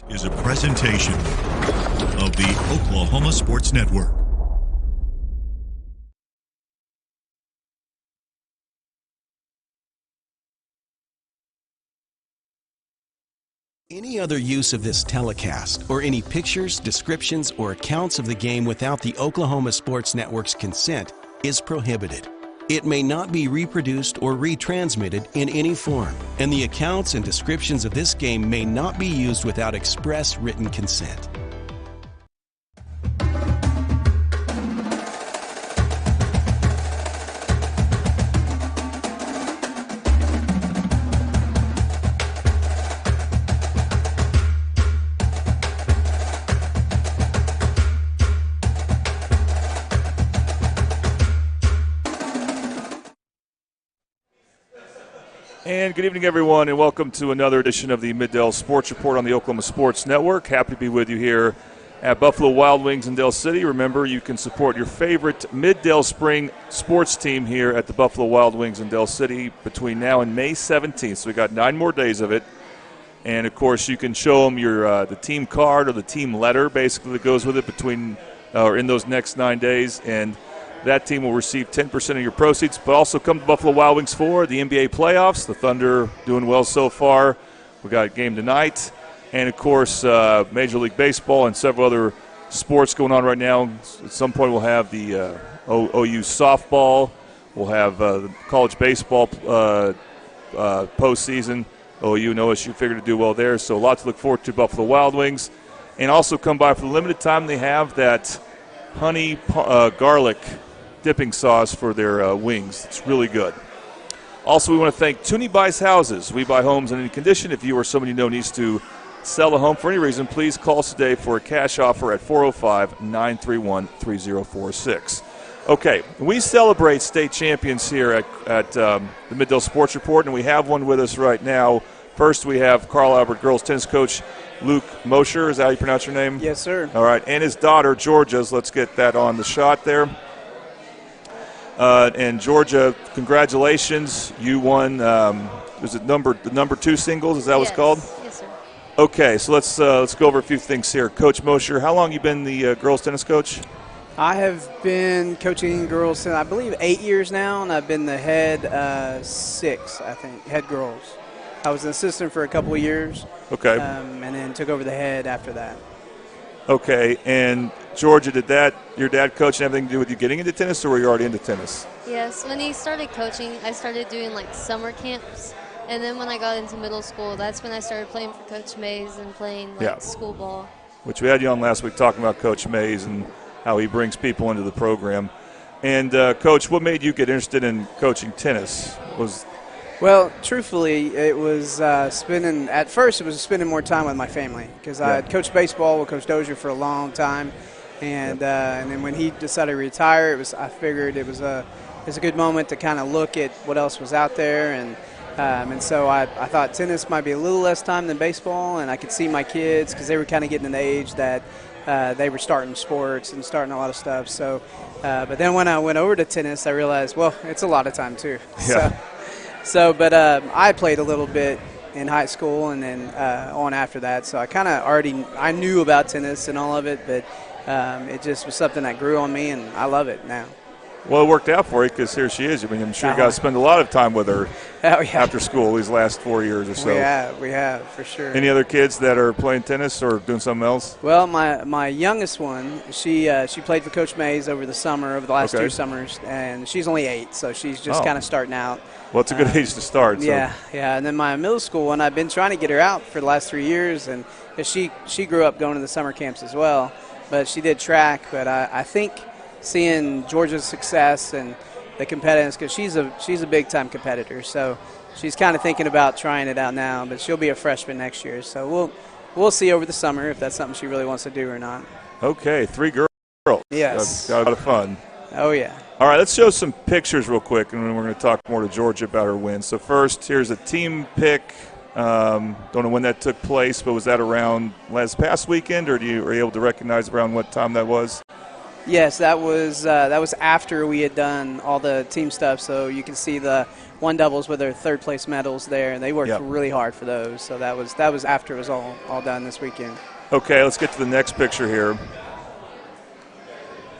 Is a presentation of the Oklahoma Sports Network. Any other use of this telecast or any pictures, descriptions, or accounts of the game without the Oklahoma Sports Network's consent is prohibited. It may not be reproduced or retransmitted in any form, and the accounts and descriptions of this game may not be used without express written consent. And good evening, everyone, and welcome to another edition of the Mid-Del Sports Report on the Oklahoma Sports Network. Happy to be with you here at Buffalo Wild Wings in Del City. Remember, you can support your favorite Mid-Del Spring sports team here at the Buffalo Wild Wings in Del City between now and May 17th. So we got 9 more days of it. And, of course, you can show them your the team card or the team letter, basically, that goes with it between or in those next 9 days. And that team will receive 10% of your proceeds, but also come to Buffalo Wild Wings for the NBA playoffs. The Thunder doing well so far. We got a game tonight. And, of course, Major League Baseball and several other sports going on right now. At some point we'll have the OU softball. We'll have the college baseball postseason. OU and OSU figured to do well there. So a lot to look forward to Buffalo Wild Wings. And also come by for the limited time they have that honey garlic dipping sauce for their wings. It's really good. Also, we want to thank Tooney Buys Houses. We buy homes in any condition. If you or somebody you know needs to sell a home for any reason, please call us today for a cash offer at 405-931-3046. Okay, we celebrate state champions here at the Mid-Del Sports Report, and we have one with us right now. First, we have Carl Albert girls tennis coach Luke Mosher. Is that how you pronounce your name? Yes, sir. All right, and his daughter, Georgia's. Let's get that on the shot there. And Georgia, congratulations. You won, was it the number 2 singles? Is that what it's called? Yes, sir. Okay, so let's go over a few things here. Coach Mosher, how long you been the girls tennis coach? I have been coaching girls since, I believe, 8 years now, and I've been the head 6, I think, head girls. I was an assistant for a couple of years. Okay. And then took over the head after that. Okay, and Georgia, did your dad coach have anything to do with you getting into tennis, or were you already into tennis? Yes, when he started coaching, I started doing like summer camps. And then when I got into middle school, that's when I started playing for Coach Mays and playing school ball. Which we had you on last week talking about Coach Mays and how he brings people into the program. And, Coach, what made you get interested in coaching tennis? Well, truthfully, it was spending more time with my family because I had coached baseball with Coach Dozier for a long time. And then when he decided to retire, I figured it was a good moment to kind of look at what else was out there. And so I thought tennis might be a little less time than baseball, and I could see my kids because they were kind of getting an age that they were starting sports and starting a lot of stuff. So, but then when I went over to tennis, I realized, well, it's a lot of time too. Yeah. But I played a little bit in high school and then on after that. So I kind of I knew about tennis and all of it, but it just was something that grew on me, and I love it now. Well, it worked out for you because here she is. I mean, I'm sure you got to spend a lot of time with her after school these last 4 years or so. We have, for sure. Any other kids that are playing tennis or doing something else? Well, my youngest one, she played for Coach Mays over the last 2 summers, and she's only 8, so she's just kind of starting out. Well, it's a good age to start. Yeah. And then my middle school one, I've been trying to get her out for the last 3 years, and she grew up going to the summer camps as well, but she did track. But I think seeing Georgia's success and the competitiveness, because she's a big-time competitor, so she's kind of thinking about trying it out now, but she'll be a freshman next year. So we'll see over the summer if that's something she really wants to do or not. Okay, 3 girls. Yes. Got a lot of fun. Oh, yeah. All right, let's show some pictures real quick, and then we're going to talk more to Georgia about her win. So first, here's a team pick. Don't know when that took place, but was that around last past weekend, or are you able to recognize around what time that was? Yes, that was after we had done all the team stuff. So you can see the one doubles with their third place medals there, and they worked really hard for those. So that was after it was all done this weekend. Okay, let's get to the next picture here.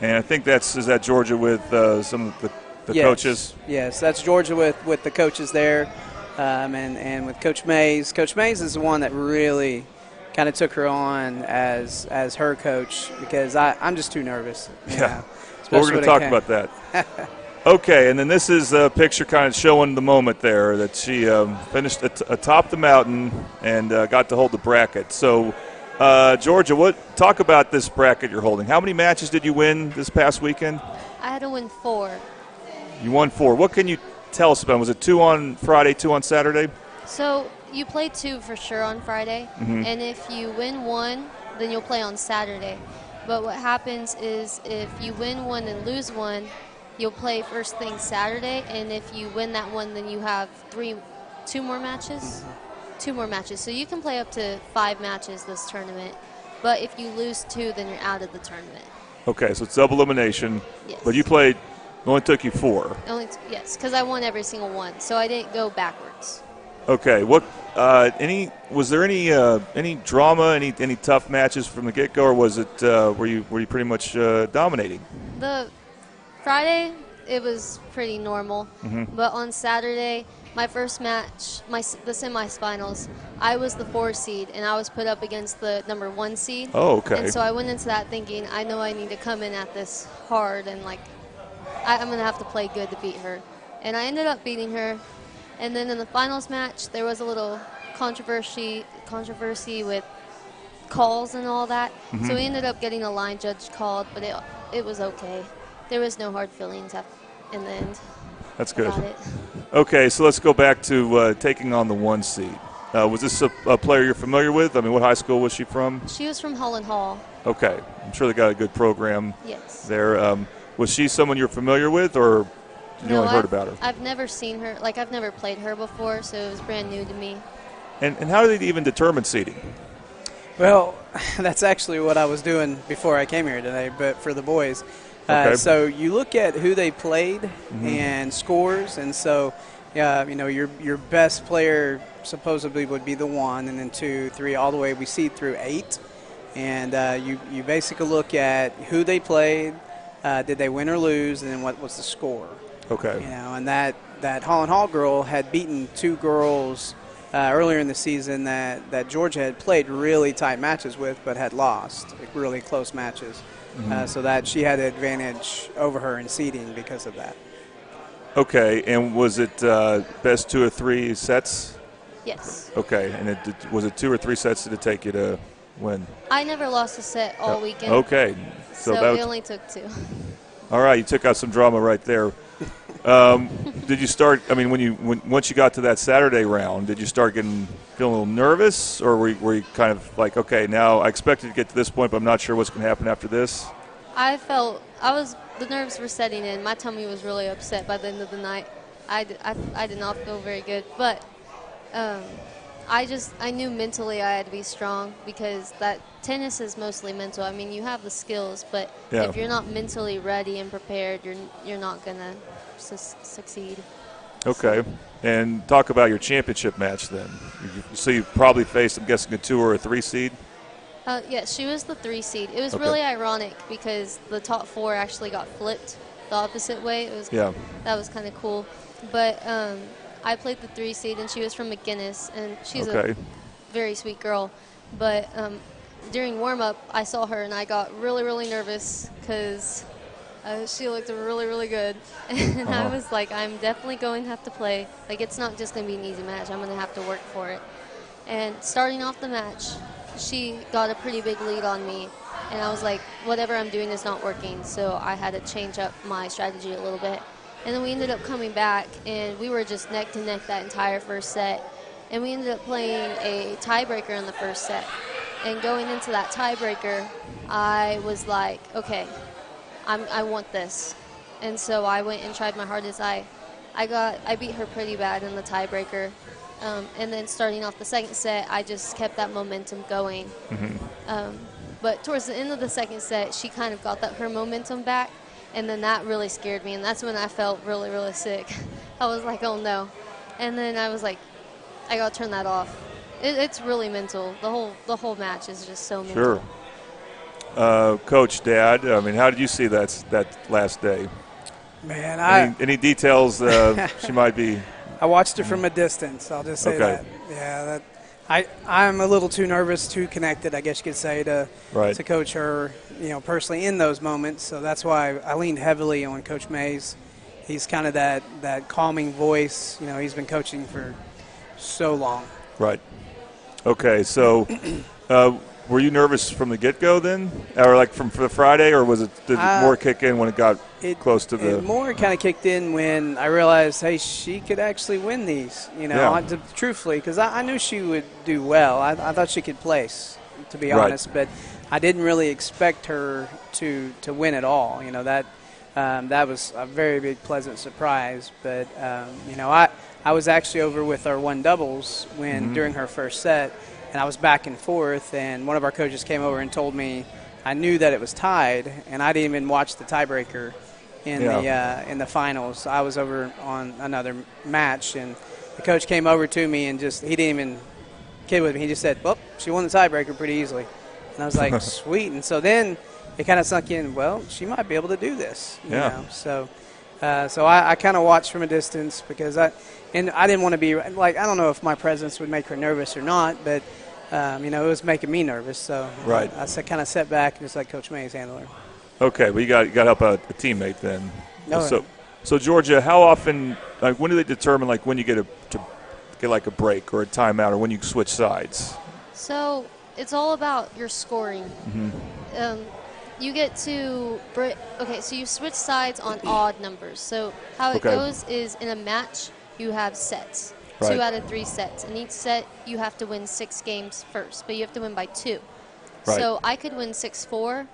And I think is that Georgia with some of the coaches? Yes, that's Georgia with the coaches there, and with Coach Mays. Coach Mays is the one that really kind of took her on as her coach, because I'm just too nervous. Yeah, well, we're going to talk about that. Okay, and then this is a picture kind of showing the moment there that she finished atop the mountain and got to hold the bracket. So, Georgia, talk about this bracket you're holding. How many matches did you win this past weekend? I had to win 4. You won 4. What can you tell us about? Was it 2 on Friday, 2 on Saturday? So you play 2 for sure on Friday, and if you win 1, then you'll play on Saturday. But what happens is if you win 1 and lose 1, you'll play first thing Saturday, and if you win that one, then you have 2 more matches. 2 more matches. So you can play up to 5 matches this tournament. But if you lose 2, then you're out of the tournament. Okay, so it's double elimination. Yes. But you played, it only took you 4. Yes, because I won every single one, so I didn't go backwards. Okay, was there any drama, any tough matches from the get-go, or was it were you pretty much dominating? The Friday, it was pretty normal, but on Saturday, my first match, the semifinals, I was the 4 seed, and I was put up against the number 1 seed. Oh, okay. And so I went into that thinking, I know I need to come in at this hard, and I'm going to have to play good to beat her. And I ended up beating her. And then in the finals match, there was a little controversy with calls and all that. So we ended up getting a line judge called, but it was okay. There was no hard feelings in the end. That's good. Got it. Okay, so let's go back to taking on the 1 seed. Was this a player you're familiar with? I mean, what high school was she from? She was from Holland Hall. Okay. I'm sure they got a good program there. Was she someone you're familiar with, or you only heard about her? I've never seen her. I've never played her before, so it was brand new to me. And how do they even determine seeding? Well, that's actually what I was doing before I came here today, but for the boys. Okay. So you look at who they played and scores, and so your best player supposedly would be the 1, and then 2, 3, all the way we seed through 8, and you basically look at who they played, did they win or lose, and then what was the score. Okay. And that Holland Hall girl had beaten 2 girls earlier in the season that Georgia had played really tight matches with, but had lost really close matches. So that she had an advantage over her in seeding because of that. Okay, and was it best 2 or 3 sets? Yes. Okay, and was it 2 or 3 sets did it take you to win? I never lost a set all weekend. Okay. So it only took 2. All right, you took out some drama right there. Did you start? I mean, once you got to that Saturday round, did you start feeling a little nervous, or were you kind of like, okay, now I expected to get to this point, but I'm not sure what's going to happen after this? The nerves were setting in. My tummy was really upset by the end of the night. I did not feel very good, but I knew mentally I had to be strong, because that tennis is mostly mental. I mean, you have the skills, but if you're not mentally ready and prepared, you're not going to succeed. Okay. And talk about your championship match then. So you probably faced, I'm guessing, a 2 or a 3 seed? Yes, she was the 3 seed. It was really ironic because the top 4 actually got flipped the opposite way. That was kind of cool. But I played the 3 seed, and she was from McGinnis, and she's a very sweet girl. But during warm-up, I saw her, and I got really, really nervous because she looked really, really good. And I was like, I'm definitely going to have to play. It's not just going to be an easy match. I'm going to have to work for it. And starting off the match, she got a pretty big lead on me. And I was like, whatever I'm doing is not working. So I had to change up my strategy a little bit. And then we ended up coming back, and we were just neck to neck that entire first set. And we ended up playing a tiebreaker in the first set. And going into that tiebreaker, I was like, okay, I want this. And so I went and tried my hardest. I beat her pretty bad in the tiebreaker. And then starting off the second set, I just kept that momentum going. But towards the end of the second set, she kind of got her momentum back, and then that really scared me, and that's when I felt really, really sick. I was like, oh, no. And then I was like, I got to turn that off. It's really mental. The whole match is just so mental. Sure. Coach, Dad, I mean, how did you see that last day? Man, any details she might be? I watched it from a distance. I'll just say that. Yeah, I'm a little too nervous, too connected, I guess you could say, to coach her, personally in those moments. So that's why I leaned heavily on Coach Mays. He's kind of that calming voice. He's been coaching for so long. Right. Okay, so were you nervous from the get-go then? Or like from the Friday, or did it more kick in when it got close to the – It more kind of kicked in when I realized, hey, she could actually win these, truthfully, because I knew she would do well. I thought she could place, to be honest, but I didn't really expect her to win at all. That was a very big, pleasant surprise. But, I was actually over with our one doubles during her first set, and I was back and forth, and one of our coaches came over and told me I knew that it was tied, and I didn't even watch the tiebreaker in the finals. I was over on another match, and the coach came over to me and he didn't even kid with me. He just said, well, she won the tiebreaker pretty easily. And I was like, sweet. And so then it kind of sunk in, well, she might be able to do this. You know? So I kind of watched from a distance because I didn't want to be like, I don't know if my presence would make her nervous or not, but it was making me nervous. So I kind of sat back and just let Coach Mays handle her. Okay, well, you got to help a teammate then. No, so Georgia, how often? Like, when do they determine like when you get like a break or a timeout or when you switch sides? So it's all about your scoring. Mm-hmm. You get to so you switch sides on odd numbers. So how it goes is in a match you have sets, 2 out of 3 sets, and each set you have to win 6 games first, but you have to win by 2. Right. So I could win 6-4,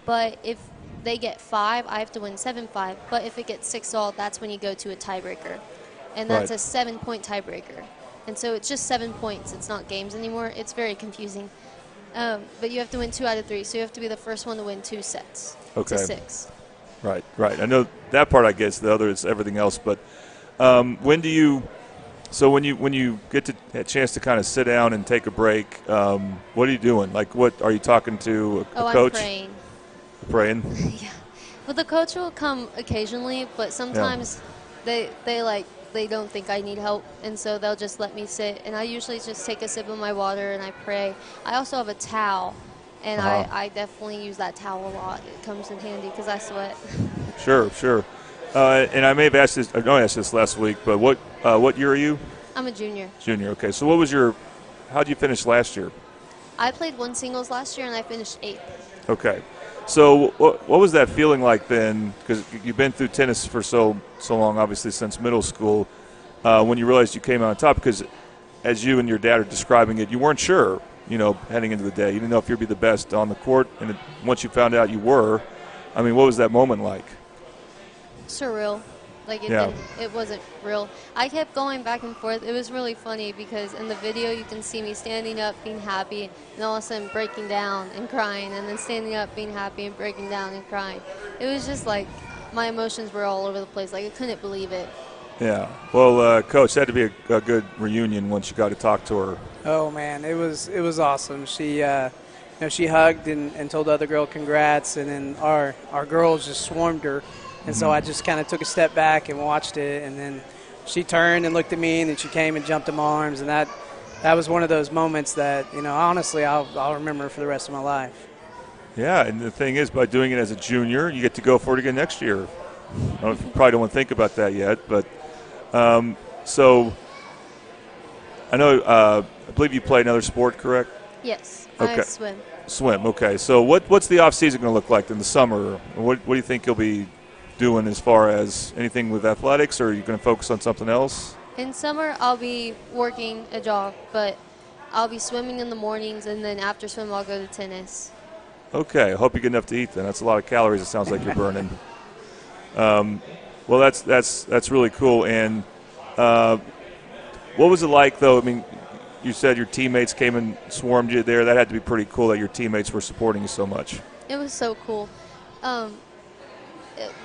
but if they get 5, I have to win 7-5. But if it gets 6-all, that's when you go to a tiebreaker, and that's a 7-point tiebreaker. And so it's just 7 points. It's not games anymore. It's very confusing. But you have to win 2 out of 3, so you have to be the first one to win 2 sets to 6. Right. I know that part I guess. The other is everything else. But when you get a chance to kind of sit down and take a break, what are you doing? Like, what are you talking to a coach? I'm praying. Praying? Yeah. Well, the coach will come occasionally, but sometimes they don't think I need help, and so they'll just let me sit. And I usually just take a sip of my water and I pray. I also have a towel, and I definitely use that towel a lot. It comes in handy because I sweat. Sure. And I may have asked this. I know I asked this last week, but what year are you? I'm a junior. Junior. Okay. So how did you finish last year? I played 1 singles last year and I finished 8th. Okay. So what was that feeling like then? Because you've been through tennis for so long, obviously since middle school. When you realized you came out on top, because as you and your dad are describing it, you weren't sure, heading into the day. You didn't know if you'd be the best on the court, and once you found out you were, I mean, what was that moment like? Surreal. Like, it wasn't real. I kept going back and forth. It was really funny because in the video you can see me standing up, being happy, and all of a sudden breaking down and crying, and then standing up, being happy, and breaking down and crying. It was just like my emotions were all over the place. Like, I couldn't believe it. Yeah. Well, Coach, that had to be a good reunion once you got to talk to her. Oh, man, it was awesome. She she hugged and told the other girl congrats, and then our girls just swarmed her. And so I just kind of took a step back and watched it, and then she turned and looked at me, and then she came and jumped in my arms, and that was one of those moments that, honestly, I'll remember for the rest of my life. Yeah, and the thing is, by doing it as a junior, you get to go for it again next year. You probably don't want to think about that yet, but so I know I believe you play another sport, correct? Yes, okay. I swim. Swim, okay. So what's the off-season going to look like in the summer? What do you think you'll be doing as far as anything with athletics, or are you going to focus on something else? In summer, I'll be working a job, but I'll be swimming in the mornings, and then after swim, I'll go to tennis. Okay, I hope you get enough to eat then. That's a lot of calories it sounds like you're burning. Well, that's really cool. And what was it like, though? I mean, you said your teammates came and swarmed you there. That had to be pretty cool that your teammates were supporting you so much. It was so cool. A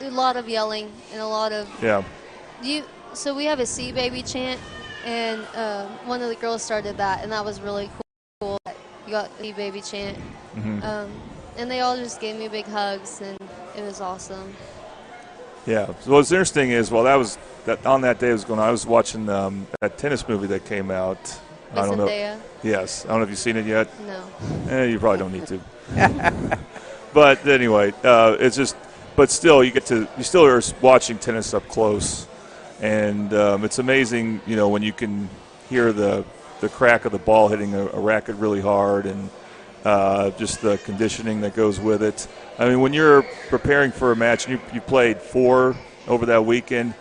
lot of yelling and a lot of So we have a "See Baby" chant, and one of the girls started that, and that was really cool. You got the "See Baby" chant, and they all just gave me big hugs, and it was awesome. Yeah. So what's interesting is, on that day I was watching that tennis movie that came out. I don't know. Yes. I don't know if you've seen it yet. No. You probably don't need to. But anyway, it's just. But still, you still are watching tennis up close, and it's amazing, when you can hear the crack of the ball hitting a racket really hard, and just the conditioning that goes with it. I mean, when you're preparing for a match, and you played 4 over that weekend,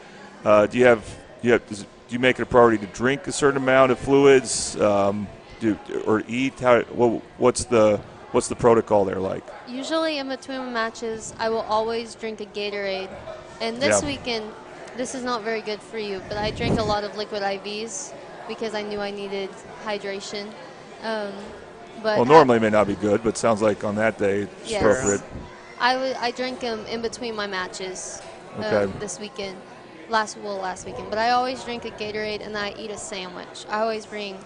do you make it a priority to drink a certain amount of fluids, or eat? What's the protocol there like? Usually in between matches, I will always drink a Gatorade. And this weekend, this is not very good for you, but I drank a lot of liquid IVs because I knew I needed hydration. But normally it may not be good, but sounds like on that day it's appropriate. I drank them in between my matches this weekend, last weekend. But I always drink a Gatorade and I eat a sandwich. I always bring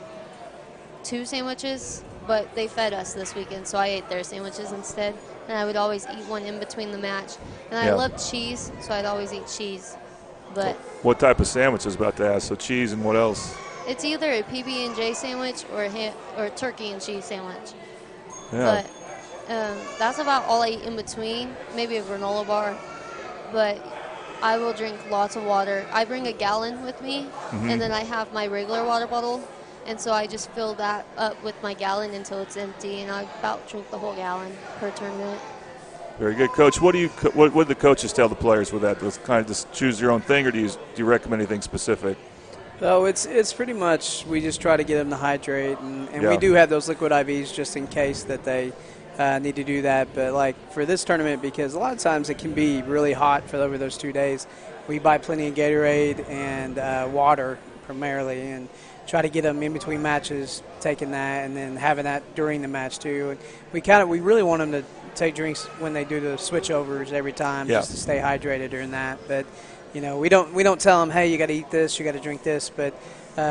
2 sandwiches. But they fed us this weekend, so I ate their sandwiches instead. And I would always eat one in between the match. And I love cheese, so I'd always eat cheese. But what type of sandwich is about to ask? So cheese and what else? It's either a PB&J sandwich or a turkey and cheese sandwich. Yeah. But that's about all I eat in between. Maybe a granola bar. But I will drink lots of water. I bring a gallon with me, and then I have my regular water bottle. And so I just fill that up with my gallon until it's empty, and I about drink the whole gallon per tournament. Very good, Coach. What do the coaches tell the players with that? Does kind of just choose your own thing, or do you recommend anything specific? So it's pretty much we just try to get them to hydrate, and we do have those liquid IVs just in case that they need to do that. But like for this tournament, because a lot of times it can be really hot for over those 2 days, we buy plenty of Gatorade and water primarily, and try to get them in between matches, taking that, and then having that during the match too. And we really want them to take drinks when they do the switchovers every time, just to stay hydrated during that. But we don't tell them, hey, you got to eat this, you got to drink this. But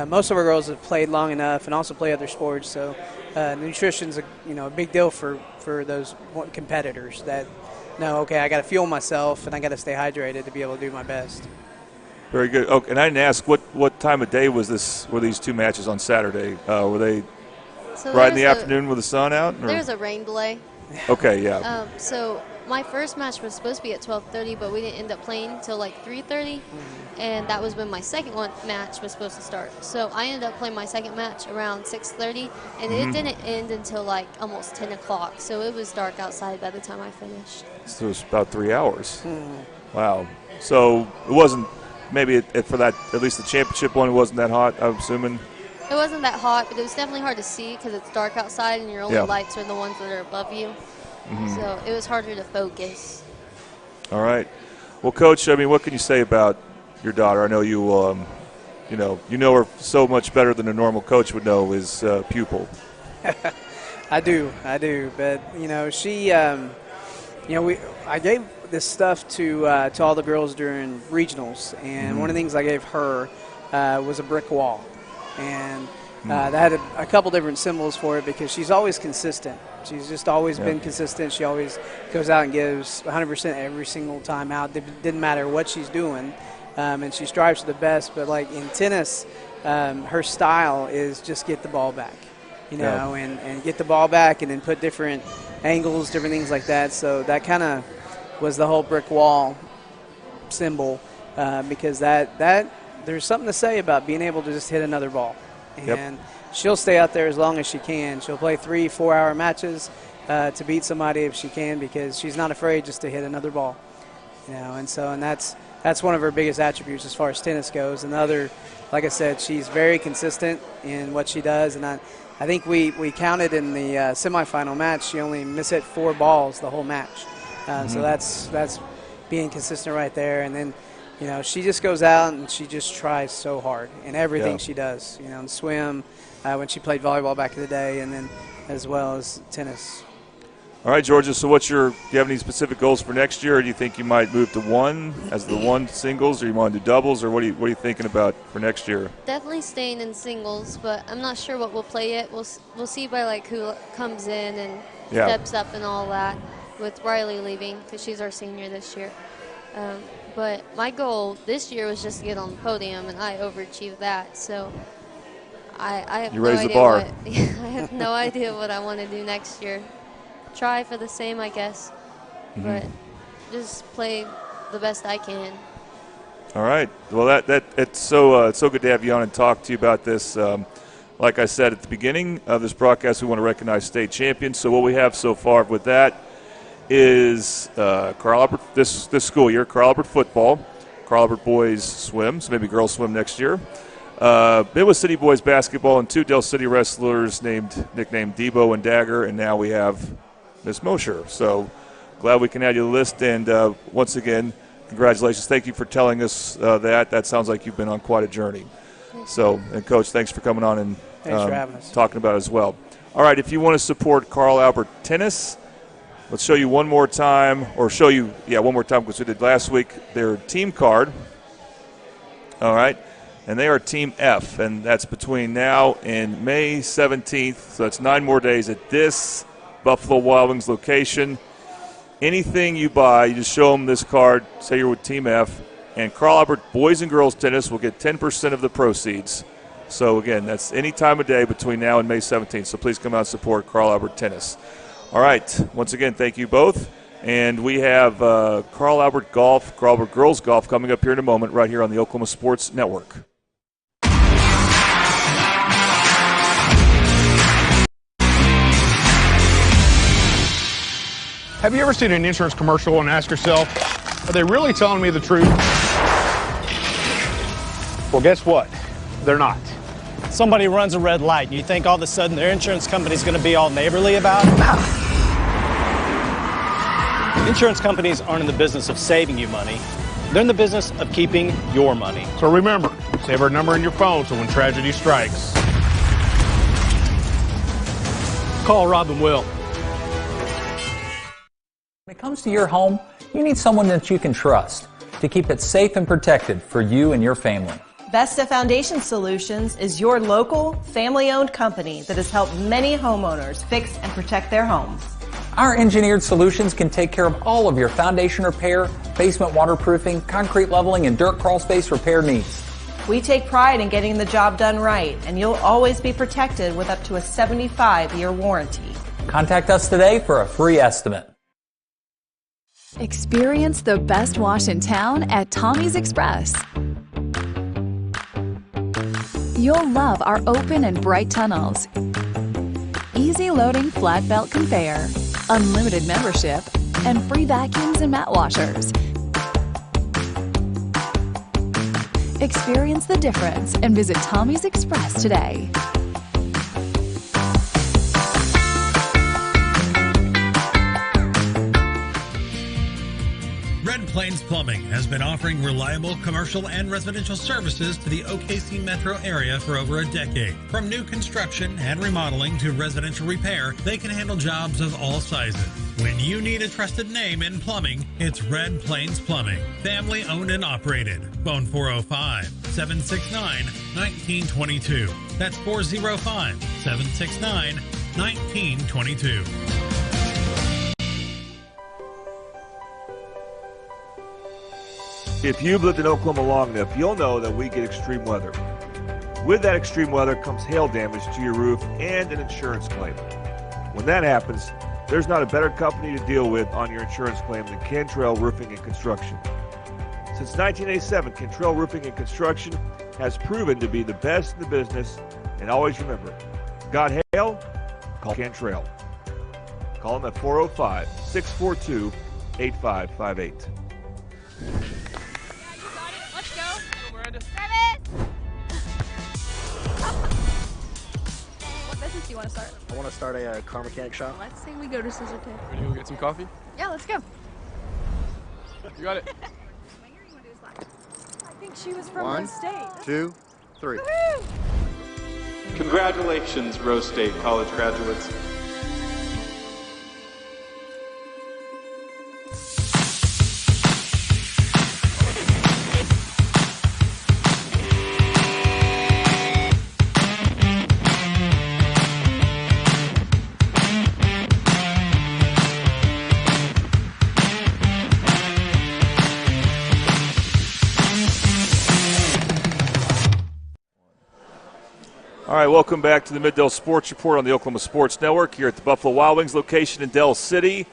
most of our girls have played long enough and also play other sports, so nutrition's a big deal for those competitors that know, okay, I got to fuel myself and I got to stay hydrated to be able to do my best. Very good. Oh, and I didn't ask what time of day were these 2 matches on Saturday? Were they right in the afternoon with the sun out? Or? There's a rain delay. Okay, yeah. So my first match was supposed to be at 12:30, but we didn't end up playing until like 3:30, and that was when my second match was supposed to start. So I ended up playing my second match around 6:30, and it didn't end until like almost 10 o'clock. So it was dark outside by the time I finished. So it was about 3 hours. Wow. So it wasn't. Maybe for that, at least the championship one, it wasn't that hot, I'm assuming. It wasn't that hot, but it was definitely hard to see because it's dark outside and your only lights are the ones that are above you. So it was harder to focus. All right. Well, Coach, I mean, what can you say about your daughter? I know you know her so much better than a normal coach would know his pupil. I do. But, she, I gave this stuff to all the girls during regionals, and one of the things I gave her was a brick wall, and that had a couple different symbols for it because she's always consistent. She's just always been consistent. She always goes out and gives 100% every single time out. It didn't matter what she's doing, and she strives for the best. But like in tennis, her style is just get the ball back, and get the ball back, and then put different angles, different things like that. So that kind of was the whole brick wall symbol, because that there's something to say about being able to just hit another ball. And she'll stay out there as long as she can. She'll play 3-4 hour matches to beat somebody if she can, because she's not afraid just to hit another ball. And that's one of her biggest attributes as far as tennis goes. And the other, like I said, she's very consistent in what she does. And I think we counted in the semifinal match, she only mishit 4 balls the whole match. So that's being consistent right there. And then you know, she just goes out and she just tries so hard in everything she does. You know, in swim, when she played volleyball back in the day, and then as well as tennis. All right, Georgia, so do you have any specific goals for next year, or do you think you might move to one as the one singles, or you want to do doubles, or what are you thinking about for next year? Definitely staying in singles, but I'm not sure what we'll play yet. We'll see by like who comes in and steps up and all that, with Riley leaving because she's our senior this year. But my goal this year was just to get on the podium, and I overachieved that. So I have you no raised idea the bar. I have no idea what I want to do next year. Try for the same, I guess, but just play the best I can. All right. Well, it's so good to have you on and talk to you about this. Like I said at the beginning of this broadcast, we want to recognize state champions. So what we have so far with that is Carl Albert this school year, Carl Albert football, Carl Albert boys swim, so maybe girls swim next year. Midwest City boys basketball, and 2 Del City wrestlers nicknamed Debo and Dagger, and now we have Miss Mosher. So glad we can add you to the list. And once again, congratulations. Thank you for telling us that. That sounds like you've been on quite a journey. So, and Coach, thanks for coming on and thanks for having us. Talking about it as well. All right, if you want to support Carl Albert Tennis, let's show you one more time, one more time because we did last week, their team card. All right. And they are Team F, and that's between now and May 17th. So that's 9 more days at this Buffalo Wild Wings location. Anything you buy, you just show them this card, say you're with Team F, and Carl Albert boys and girls tennis will get 10% of the proceeds. So, again, that's any time of day between now and May 17th. So please come out and support Carl Albert Tennis. All right. Once again, thank you both. And we have Carl Albert Golf, Carl Albert Girls Golf coming up here in a moment right here on the Oklahoma Sports Network. Have you ever seen an insurance commercial and ask yourself, are they really telling me the truth? Well, guess what? They're not. Somebody runs a red light, and you think all of a sudden their insurance company's going to be all neighborly about it? Insurance companies aren't in the business of saving you money. They're in the business of keeping your money. So remember, save our number in your phone so when tragedy strikes, call Rob and Will. When it comes to your home, you need someone that you can trust to keep it safe and protected for you and your family. Vesta Foundation Solutions is your local, family-owned company that has helped many homeowners fix and protect their homes. Our engineered solutions can take care of all of your foundation repair, basement waterproofing, concrete leveling, and dirt crawl space repair needs. We take pride in getting the job done right, and you'll always be protected with up to a 75-year warranty. Contact us today for a free estimate. Experience the best wash in town at Tommy's Express. You'll love our open and bright tunnels, easy loading flat belt conveyor, unlimited membership, and free vacuums and mat washers. Experience the difference and visit Tommy's Express today. Red Plains Plumbing has been offering reliable commercial and residential services to the OKC metro area for over a decade. From new construction and remodeling to residential repair, they can handle jobs of all sizes. When you need a trusted name in plumbing, it's Red Plains Plumbing. Family owned and operated. Phone 405-769-1922. That's 405-769-1922. If you've lived in Oklahoma long enough, you'll know that we get extreme weather. With that extreme weather comes hail damage to your roof and an insurance claim. When that happens, there's not a better company to deal with on your insurance claim than Cantrell Roofing and Construction. Since 1987, Cantrell Roofing and Construction has proven to be the best in the business. And always remember, got hail? Call Cantrell. Call them at 405-642-8558. What business do you want to start? I want to start a car mechanic shop. Let's say we go to Scissor Tip. Ready to go get some coffee? Yeah, let's go. You got it. think she was from 1, Rose State. 2, 3. Congratulations, Rose State college graduates. All right, welcome back to the Mid-Del Sports Report on the Oklahoma Sports Network here at the Buffalo Wild Wings location in Del City.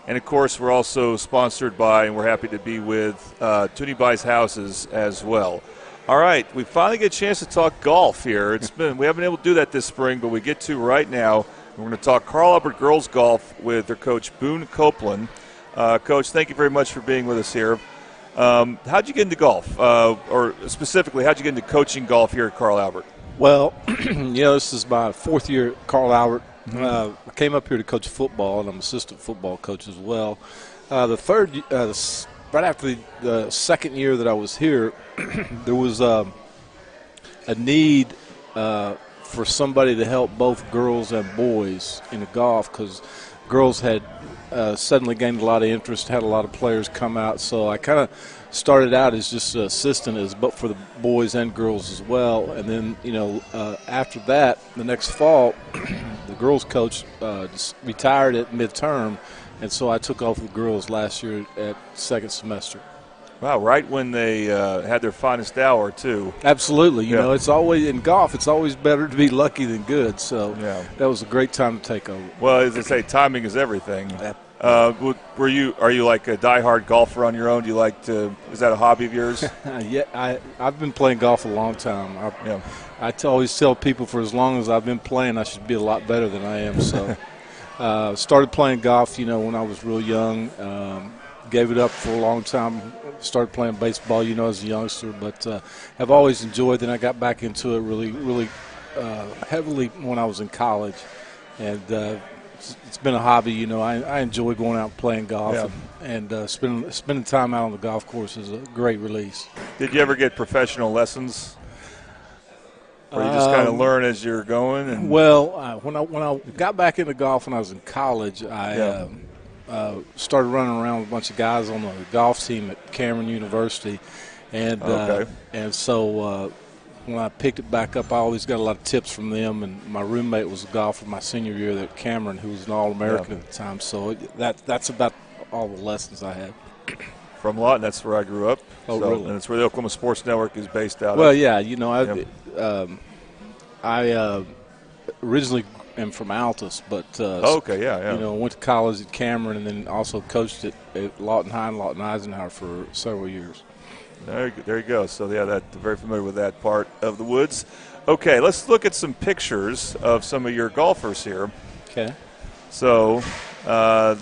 And, of course, we're also sponsored by, and we're happy to be with, Toonie Buys Houses as well. All right, we finally get a chance to talk golf here. We haven't been able to do that this spring, but we get to right now. We're going to talk Carl Albert girls golf with their coach, Boone Copeland. Coach, thank you very much for being with us here. How'd you get into golf? Or specifically, how'd you get into coaching golf here at Carl Albert? Well, this is my fourth year at Carl Albert. I came up here to coach football, and I'm assistant football coach as well. Right after the second year that I was here, there was a need for somebody to help both girls and boys in the golf because girls had suddenly gained a lot of interest, had a lot of players come out. So I kind of started out as just an assistant, but for the boys and girls as well. And then, after that, the next fall, the girls coach just retired at midterm, and so I took off with girls last year at second semester. Wow, right when they had their finest hour, too. Absolutely. You know, it's always in golf, it's always better to be lucky than good. So that was a great time to take over. Well, as they say, timing is everything. Are you like a diehard golfer on your own? Do you like to? Is that a hobby of yours? Yeah, I've been playing golf a long time. I always tell people for as long as I've been playing, I should be a lot better than I am. So, started playing golf, when I was real young. Gave it up for a long time. Started playing baseball, as a youngster, but have always enjoyed. Then I got back into it really, really heavily when I was in college, and. It's been a hobby, I enjoy going out and playing golf, and spending time out on the golf course is a great release. Did you ever get professional lessons, or you just kind of learn as you're going? Well, when I got back into golf when I was in college, I started running around with a bunch of guys on the golf team at Cameron University, and so. When I picked it back up, I always got a lot of tips from them, and my roommate was a golfer my senior year at Cameron, who was an All-American at the time. So that's about all the lessons I had. From Lawton, that's where I grew up. Oh, really? And it's where the Oklahoma Sports Network is based out of. Well, yeah, I originally am from Altus, but went to college at Cameron and then also coached at Lawton High and Lawton Eisenhower for several years. There you go. So, very familiar with that part of the woods. Okay, let's look at some pictures of some of your golfers here. Okay. So, I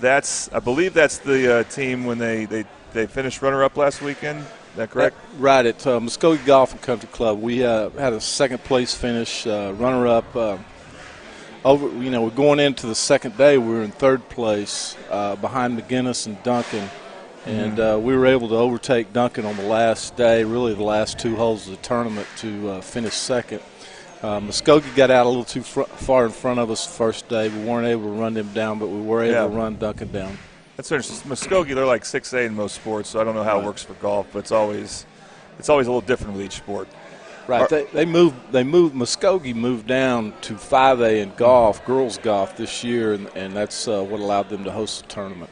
believe that's the team when they finished runner-up last weekend. Is that correct? Right, at Muskogee Golf and Country Club. We had a second-place finish, runner-up. We're going into the second day. We were in third place behind McGinnis and Duncan. And we were able to overtake Duncan on the last day, really the last two holes of the tournament, to finish second. Muskogee got out a little too far in front of us the first day. We weren't able to run them down, but we were able to run Duncan down. That's interesting. Muskogee, they're like 6'8" in most sports, so I don't know how it works for golf, but it's always a little different with each sport. Right. Muskogee moved down to 5A in golf, girls golf this year, and that's what allowed them to host the tournament.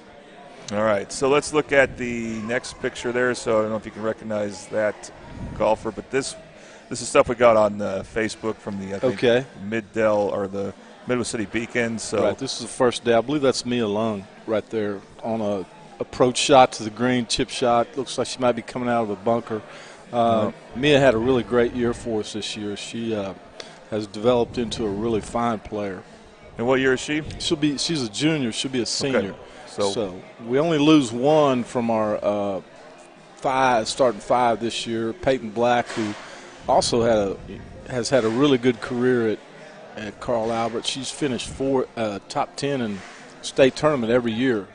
All right, so let's look at the next picture there. So I don't know if you can recognize that golfer, but this is stuff we got on Facebook from the Mid-Del or the Midwest City Beacon. So right, this is the first day. I believe that's Mia Lung right there on a approach shot to the green, chip shot. Looks like she might be coming out of a bunker. Mia had a really great year for us this year. She has developed into a really fine player. And what year is she? She's a junior. She'll be a senior. Okay. So we only lose one from our starting five this year. Peyton Black, who also has had a really good career at Carl Albert. She's finished top 10 in state tournament every year,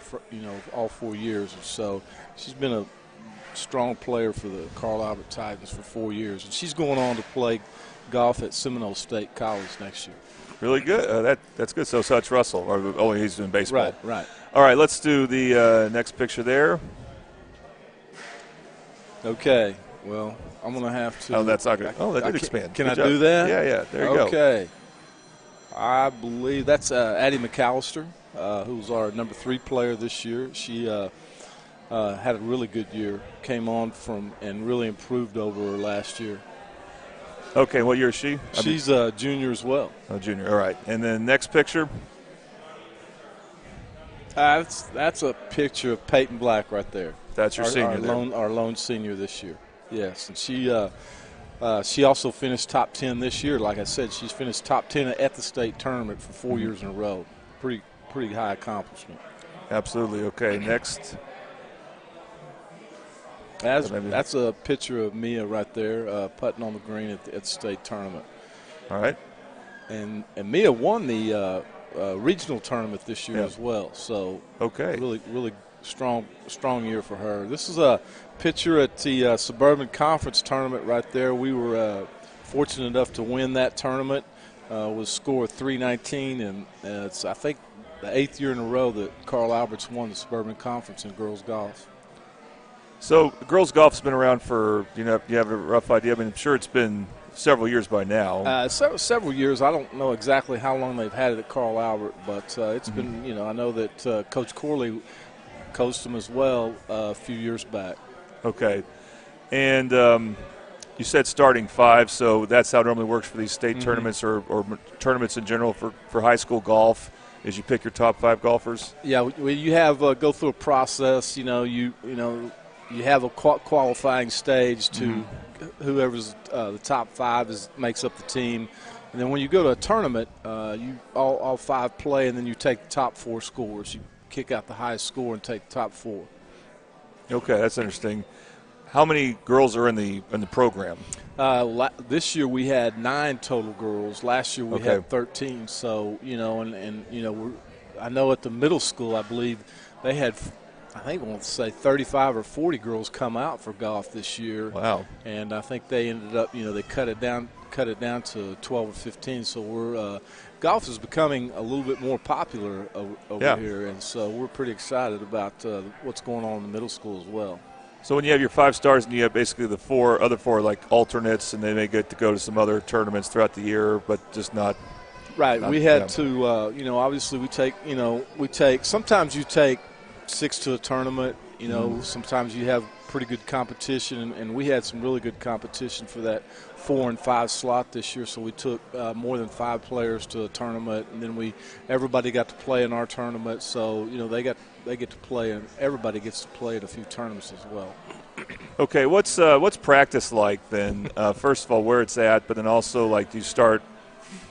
all 4 years. So she's been a strong player for the Carl Albert Titans for 4 years, and she's going on to play golf at Seminole State College next year. Really good. That's good. So Such Russell, or only he's doing baseball. Right. All right, let's do the next picture there. Okay. Well, I'm going to have to. Oh, that's not good. Oh, that did expand. Can Good I job. do that? Yeah. There you go. Okay. I believe that's Addie McAllister, who's our number 3 player this year. She had a really good year, came on and really improved over last year. Okay, what year is she? She's a junior as well. Oh, junior. All right. And then next picture. That's a picture of Peyton Black right there. That's your senior there. Our lone senior this year. Yes, and she also finished top 10 this year. Like I said, she's finished top 10 at the state tournament for 4 years in a row. Pretty high accomplishment. Absolutely. Okay, next. That's a picture of Mia right there, putting on the green at the state tournament. All right. And Mia won the regional tournament this year as well. So really strong year for her. This is a picture at the Suburban Conference tournament right there. We were fortunate enough to win that tournament. Was score 319, and it's I think the 8th year in a row that Carl Albert's won the Suburban Conference in girls golf. So girls golf's been around for, you have a rough idea. I mean, I'm sure it's been several years by now. Several years. I don't know exactly how long they've had it at Carl Albert, but it's been, I know that Coach Corley coached them as well a few years back. Okay. And you said starting 5, so that's how it normally works for these state tournaments or tournaments in general for high school golf, is you pick your top 5 golfers? Yeah, you have go through a process. You have a qualifying stage to whoever's the top 5 makes up the team. And then when you go to a tournament, you all 5 play, and then you take the top 4 scores. You kick out the highest score and take the top 4. Okay, that's interesting. How many girls are in the program? This year we had 9 total girls. Last year we had 13. So I know at the middle school, I believe they had, I want to say 35 or 40 girls come out for golf this year. Wow! And I think they ended up, they cut it down to 12 or 15. So golf is becoming a little bit more popular over here, and so we're pretty excited about what's going on in the middle school as well. So when you have your 5 stars and you have basically the other four like alternates, and they may get to go to some other tournaments throughout the year, but just not. Right. We had to, obviously we take. Sometimes you take 6 to a tournament. Sometimes you have pretty good competition, and we had some really good competition for that 4 and 5 slot this year. So we took more than 5 players to a tournament, and then everybody got to play in our tournament. So they get to play, and everybody gets to play at a few tournaments as well. Okay, what's practice like then? First of all, where it's at, but then also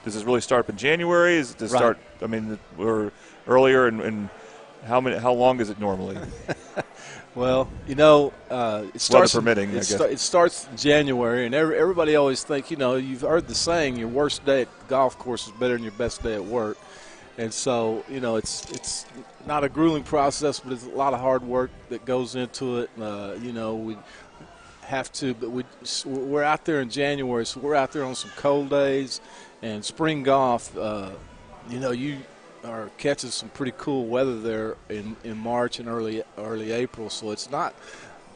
does this really start up in January? Does it start? I mean, we're earlier, and how long is it normally? Well, it starts weather permitting. I guess it starts in January, and everybody always think, you've heard the saying, your worst day at the golf course is better than your best day at work. And so, it's not a grueling process, but it's a lot of hard work that goes into it. We have to, but we're out there in January, so we're out there on some cold days. And spring golf, you are catching some pretty cool weather there in March and early April. So it's not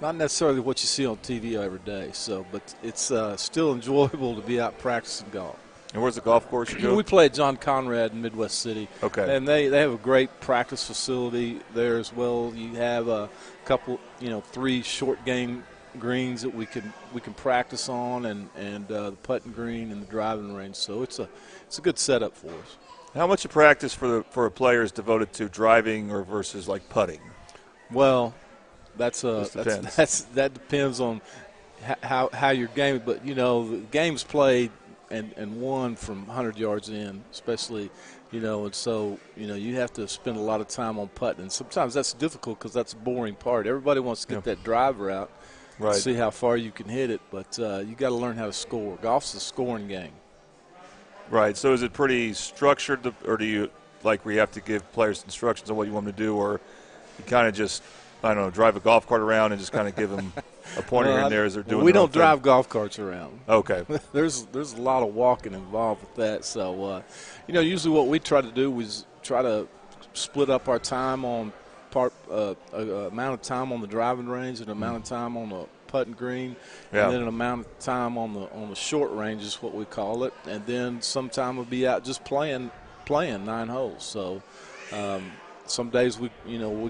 necessarily what you see on TV every day. So, but it's still enjoyable to be out practicing golf. And where's the golf course you go? We play at John Conrad in Midwest City. Okay. And they have a great practice facility there as well. You have a couple, 3 short game greens that we can practice on, and the putting green and the driving range. So it's a good setup for us. How much of practice for a player is devoted to driving or versus like putting? Well, that depends on how your game. But the game's played and won from 100 yards in, especially, and so you have to spend a lot of time on putting. And sometimes that's difficult because that's a boring part. Everybody wants to get that driver out, right, see how far you can hit it. But you got to learn how to score. Golf's a scoring game. Right. So is it pretty structured, or do you where you have to give players instructions on what you want them to do, or you kind of just drive a golf cart around and just kind of give them a pointer in there as they're doing. We don't drive golf carts around. Okay. There's a lot of walking involved with that. So, usually what we try to do is try to split up our time on amount of time on the driving range and amount of time on the putting green, and then an amount of time on the short range is what we call it, and then sometime we'll be out just playing 9 holes. So some days we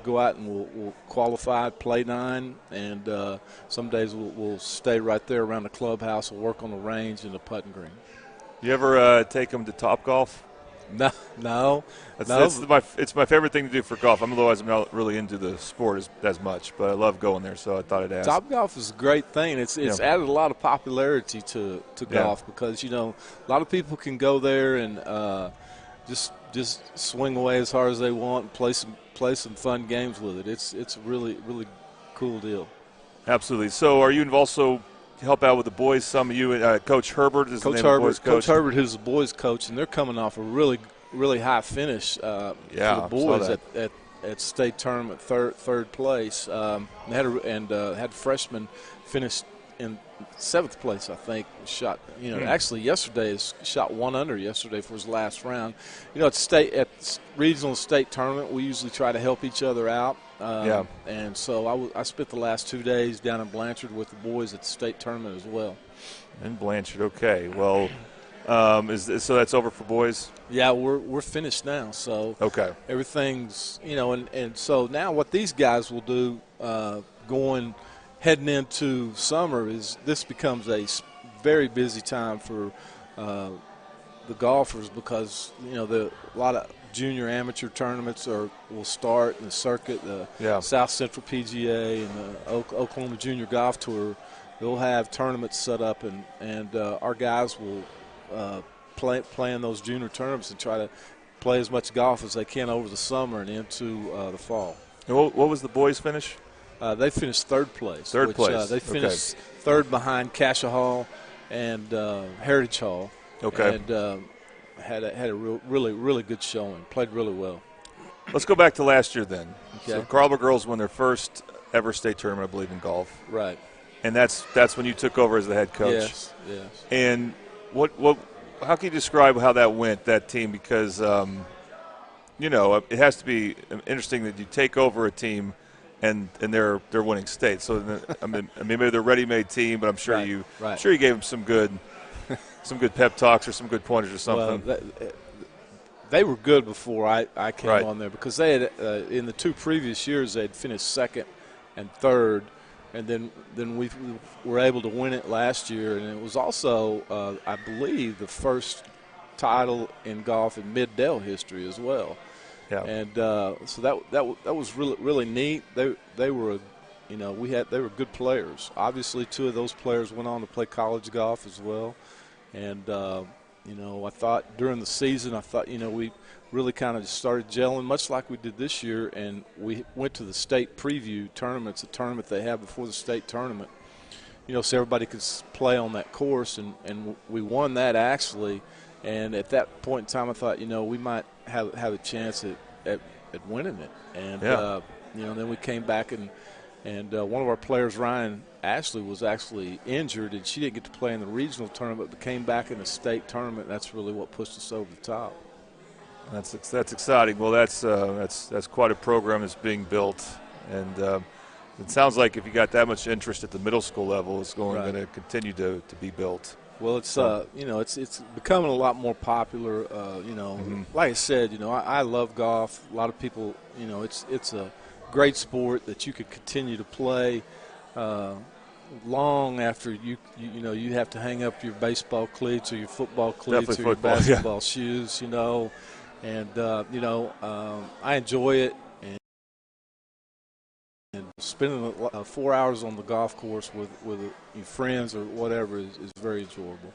go out and we'll qualify, play 9, and some days we'll stay right there around the clubhouse and work on the range and the putting green. You ever take them to Topgolf? No. It's my favorite thing to do for golf. Otherwise, I'm not really into the sport as much, but I love going there, so I thought I'd ask. Topgolf is a great thing. It's added a lot of popularity to golf because a lot of people can go there and just swing away as hard as they want and play some fun games with it. It's a really really cool deal. Absolutely. So, are you also help out with the boys? Some of you, Coach Herbert is the name of the boys' coach. Coach Herbert, who's the boys' coach, and they're coming off a really, really high finish for the boys at state tournament, third place. Had freshmen finish in 7th place, I think. Shot, actually yesterday shot 1 under yesterday for his last round. At regional state tournament, we usually try to help each other out. And so I spent the last 2 days down in Blanchard with the boys at the state tournament as well. In Blanchard, okay. Well, so that's over for boys? Yeah, we're finished now. So everything's and so now what these guys will do heading into summer is this becomes a very busy time for the golfers because a lot of junior amateur tournaments will start in the circuit. The South Central PGA and the Oklahoma Junior Golf Tour, they'll have tournaments set up, and our guys will play in those junior tournaments and try to play as much golf as they can over the summer and into the fall. And what was the boys' finish? They finished 3rd place. They finished 3rd behind Cassia Hall and Heritage Hall. Okay. And had a really, really good showing. Played really well. Let's go back to last year then. Okay. So Carlsbad girls won their first ever state tournament, I believe, in golf. Right. And that's when you took over as the head coach. Yes. And how can you describe how that went, that team? Because it has to be interesting that you take over a team and they're winning state. So maybe they're a ready-made team, but I'm sure you gave them some good pep talks or some good pointers or something. Well, they were good before I came on there because they had in the 2 previous years they had finished 2nd and 3rd, and then we were able to win it last year, and it was also I believe the first title in golf in Mid-Del history as well. Yeah. And so that was really really neat. They were they were good players. Obviously 2 of those players went on to play college golf as well. And, I thought during the season, we really kind of just started gelling, much like we did this year, and we went to the state preview tournaments, a tournament they have before the state tournament, so everybody could play on that course, and we won that actually. And at that point in time, I thought, we might have a chance at winning it. And, then we came back and one of our players, Ryan Ashley, was actually injured, and she didn't get to play in the regional tournament, but came back in the state tournament. That's really what pushed us over the top. That's exciting. Well, that's quite a program that's being built, and it sounds like if you got that much interest at the middle school level, it's going to continue to be built. Well, it's it's becoming a lot more popular. Like I said, I love golf. A lot of people, it's a great sport that you could continue to play long after you have to hang up your baseball cleats or your football cleats Definitely or football, your basketball shoes, and I enjoy it, and spending 4 hours on the golf course with your friends or whatever is very enjoyable.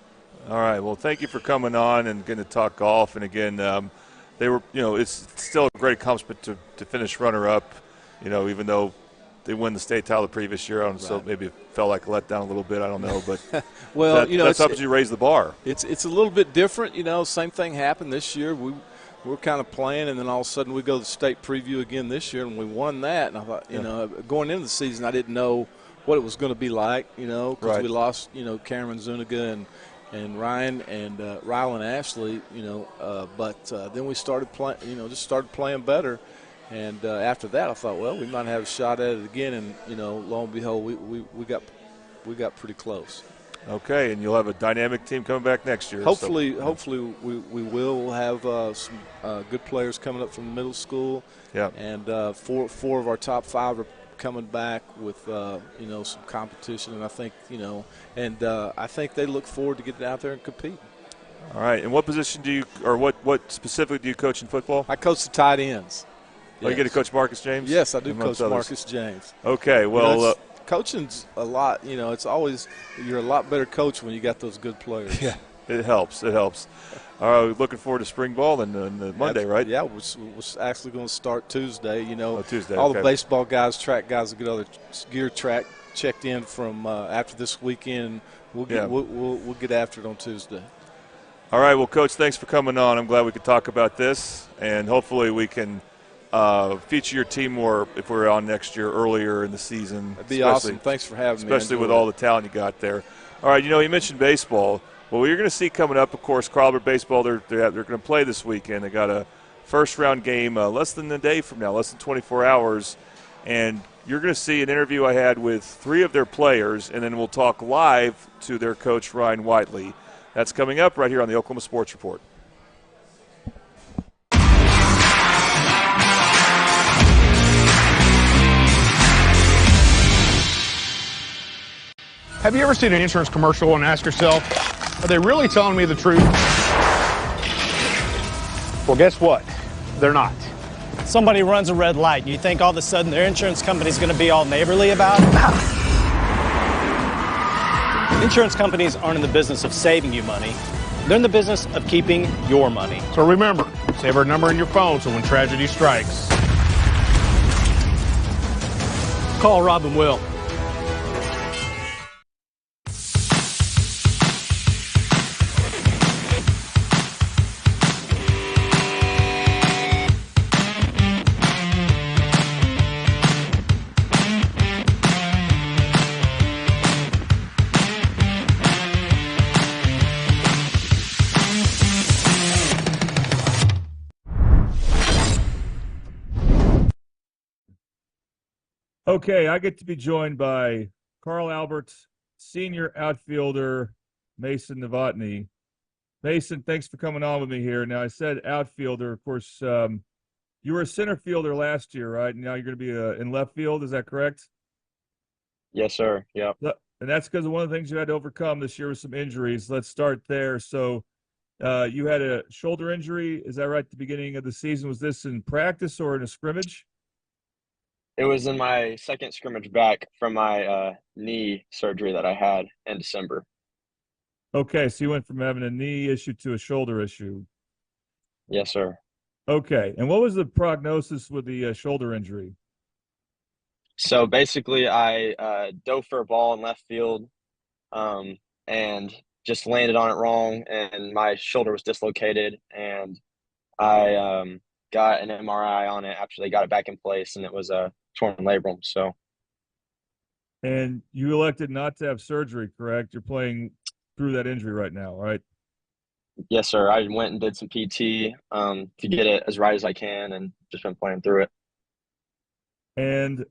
All right. Well, thank you for coming on and getting to talk golf. And again, they were, it's still a great accomplishment to finish runner-up. Even though they won the state title the previous year, so maybe it felt like a letdown a little bit. I don't know, but well, that's obviously raised the bar. It's a little bit different. Same thing happened this year. We were kind of playing, and then all of a sudden we go to the state preview again this year, and we won that. And I thought, going into the season, I didn't know what it was going to be like, because Right. we lost, Cameron Zuniga and Ryan and Rylan Ashley, but then we started playing, just started playing better. And after that, I thought, well, we might have a shot at it again. And, lo and behold, we got pretty close. Okay, and you'll have a dynamic team coming back next year. Hopefully we will have some good players coming up from the middle school. Yeah. And four of our top 5 are coming back with some competition, and I think I think they look forward to getting out there and compete. All right. And what position do you, or what specifically do you coach in football? I coach the tight ends. Oh, you get to coach Marcus James? Yes, I do amongst coach others. Marcus James. Okay. Well, coaching's a lot. It's always you're a lot better coach when you got those good players. Yeah, it helps. It helps. Looking forward to spring ball and Monday, right? Yeah, we're actually going to start Tuesday. Tuesday. All okay. the baseball guys, track guys will get all their gear track checked in from after this weekend. We'll get after it on Tuesday. All right. Well, Coach, thanks for coming on. I'm glad we could talk about this, and hopefully we can feature your team more if we're on next year earlier in the season. That'd be awesome. Thanks for having me. Especially with all the talent you got there. All right. You mentioned baseball. Well, you're going to see coming up, of course, Carlsbad baseball. They're going to play this weekend. They got a first-round game less than a day from now, less than 24 hours. And you're going to see an interview I had with 3 of their players, and then we'll talk live to their coach, Ryan Whiteley. That's coming up right here on the Oklahoma Sports Report. Have you ever seen an insurance commercial and ask yourself, are they really telling me the truth? Well, guess what? They're not. Somebody runs a red light, and you think all of a sudden their insurance company's going to be all neighborly about it? Insurance companies aren't in the business of saving you money. They're in the business of keeping your money. So remember, save our number in your phone so when tragedy strikes, call Rob and Will. Okay, I get to be joined by Carl Albert, senior outfielder Mason Novotny. Mason, thanks for coming on with me here. Now, I said outfielder. Of course, you were a center fielder last year, right? Now you're going to be in left field. Is that correct? Yes, sir. Yep. And that's because one of the things you had to overcome this year was some injuries. Let's start there. So you had a shoulder injury. Is that right at the beginning of the season? Was this in practice or in a scrimmage? It was in my second scrimmage back from my knee surgery that I had in December. Okay, so you went from having a knee issue to a shoulder issue. Yes, sir. Okay, and what was the prognosis with the shoulder injury? So basically, I dove for a ball in left field and just landed on it wrong, and my shoulder was dislocated, and I got an MRI on it after they got it back in place, and it was a torn labrum. So. And you elected not to have surgery, correct? You're playing through that injury right now, right? Yes, sir. I went and did some PT to get it as right as I can, and just been playing through it. And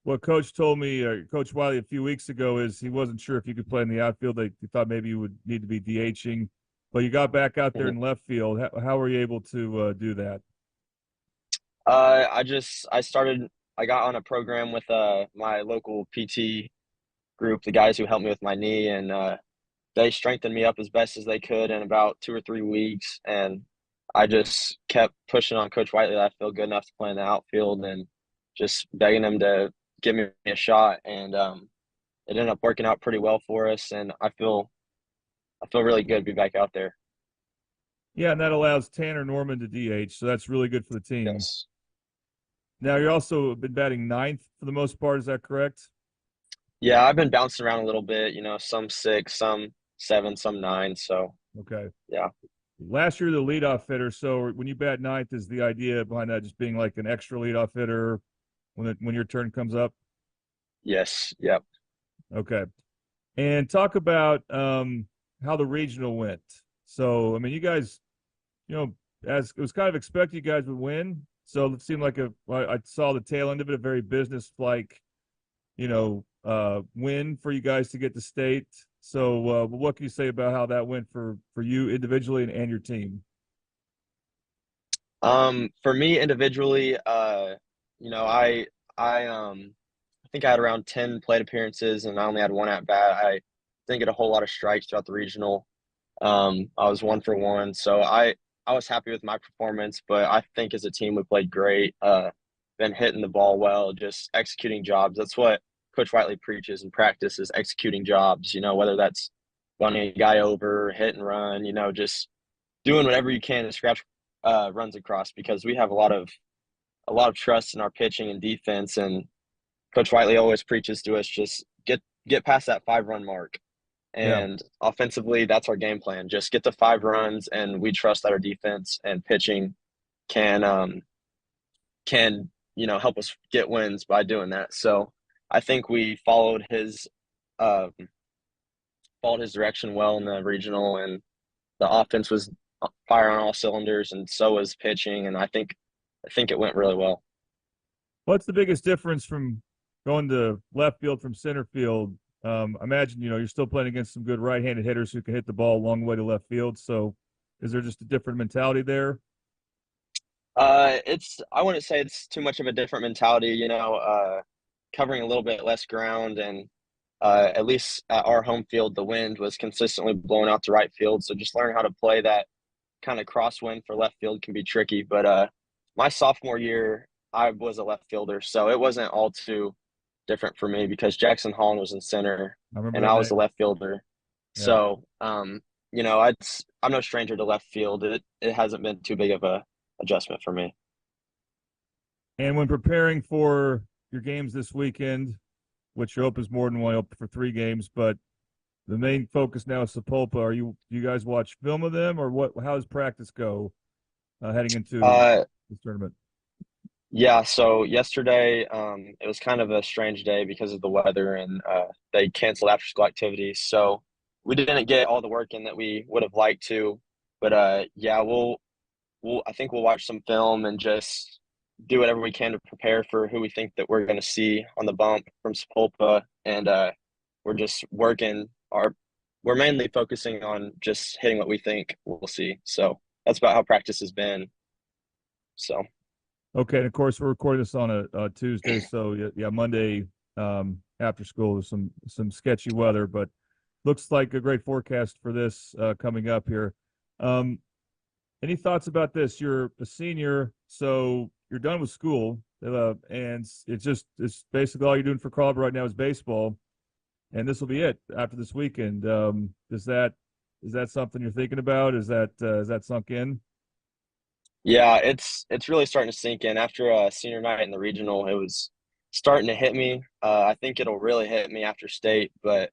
what Coach told me, Coach Wiley, a few weeks ago, is he wasn't sure if you could play in the outfield. He thought maybe you would need to be DHing, but you got back out there in left field. How were you able to do that? I got on a program with my local PT group, the guys who helped me with my knee, and they strengthened me up as best as they could in about 2 or 3 weeks. And I just kept pushing on Coach Whiteley that I feel good enough to play in the outfield, and just begging him to give me a shot. And it ended up working out pretty well for us, and I feel really good to be back out there. Yeah, and that allows Tanner Norman to DH, so that's really good for the team. Yes. Now, you're also been batting ninth for the most part. Is that correct? Yeah, I've been bouncing around a little bit, some 6, some 7, some 9. So, okay. Yeah. Last year, the leadoff hitter. So when you bat ninth, is the idea behind that just being like an extra leadoff hitter when your turn comes up? Yes. Yep. Okay. And talk about how the regional went. So, I mean, you guys, as it was kind of expected, you guys would win. So it seemed like I saw the tail end of it, a very business-like, win for you guys to get to state. So, what can you say about how that went for you individually and your team? For me individually, I think I had around 10 plate appearances and I only had one at bat. I didn't get a whole lot of strikes throughout the regional. I was 1 for 1, so I was happy with my performance. But I think as a team we played great. Been hitting the ball well, just executing jobs. That's what Coach Whiteley preaches in practice is executing jobs. Whether that's running a guy over, hit and run. Just doing whatever you can to scratch runs across, because we have a lot of trust in our pitching and defense. And Coach Whiteley always preaches to us, just get past that 5-run mark. And offensively, that's our game plan. Just get to 5 runs, and we trust that our defense and pitching can help us get wins by doing that. So I think we followed his direction well in the regional, and the offense was firing on all cylinders, and so was pitching. And I think it went really well. What's the biggest difference from going to left field from center field? I imagine, you're still playing against some good right-handed hitters who can hit the ball a long way to left field. So is there just a different mentality there? I wouldn't say it's too much of a different mentality, covering a little bit less ground. And at least at our home field, the wind was consistently blowing out to right field. So just learning how to play that kind of crosswind for left field can be tricky. But my sophomore year, I was a left fielder, so it wasn't all too different for me because Jackson Holland was in center and I was a left fielder. Yeah. So, I'm no stranger to left field. It hasn't been too big of a adjustment for me. And when preparing for your games this weekend, which you hope is more than one, hope for 3 games, but the main focus now is Sapulpa. Do you guys watch film of them, or what? How does practice go heading into this tournament? Yeah, so yesterday it was kind of a strange day because of the weather, and they canceled after-school activities. So we didn't get all the work in that we would have liked to. But I think we'll watch some film and just do whatever we can to prepare for who we think that we're going to see on the bump from Sapulpa. And we're just we're mainly focusing on just hitting what we think we'll see. So that's about how practice has been. So. Okay, and of course we're recording this on a Tuesday, so Monday after school there's some sketchy weather, but looks like a great forecast for this coming up here. Any thoughts about this? You're a senior, so you're done with school, and it's basically all you're doing for Carlsbad right now is baseball, and this will be it after this weekend. Is that something you're thinking about? Is that sunk in? Yeah, it's really starting to sink in. After senior night in the regional, it was starting to hit me. I think it'll really hit me after state, but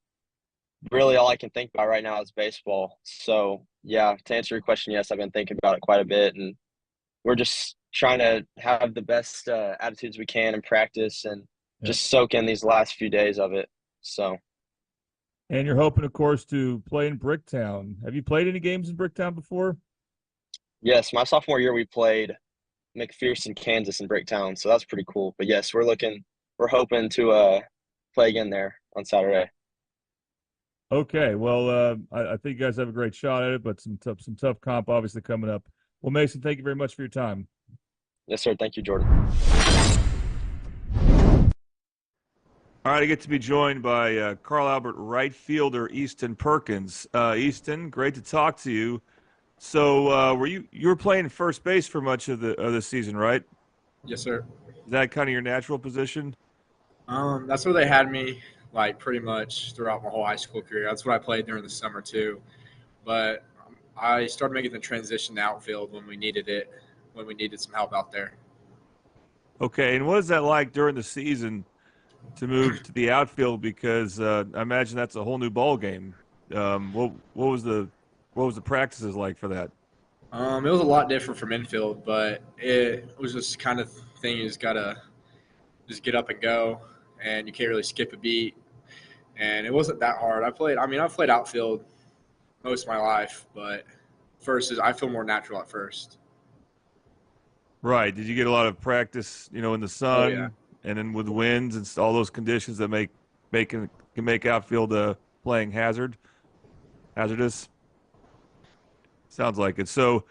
really all I can think about right now is baseball. So, yeah, to answer your question, yes, I've been thinking about it quite a bit, and we're just trying to have the best attitudes we can in practice and just soak in these last few days of it. So. And you're hoping, of course, to play in Bricktown. Have you played any games in Bricktown before? Yes, my sophomore year we played McPherson, Kansas in Bricktown, so that's pretty cool. But yes, we're hoping to play again there on Saturday. Okay, well, I think you guys have a great shot at it, but some tough comp obviously coming up. Well, Mason, thank you very much for your time. Yes, sir. Thank you, Jordan. All right, I get to be joined by Carl Albert right fielder Easton Perkins. Easton, great to talk to you. So, you were playing first base for much of the season, right? Yes, sir. Is that kind of your natural position? That's where they had me, like, pretty much throughout my whole high school career. That's what I played during the summer too. But I started making the transition to outfield when we needed some help out there. Okay, and what is that like during the season to move to the outfield? Because I imagine that's a whole new ball game. What was the practices like for that? It was a lot different from infield, but it was just kind of thing you just gotta just get up and go and you can't really skip a beat. And it wasn't that hard. I've played outfield most of my life, but I feel more natural at first. Right. Did you get a lot of practice, in the sun, Oh, yeah. and then with winds and all those conditions that can make outfield playing hazardous? Sounds like it. So,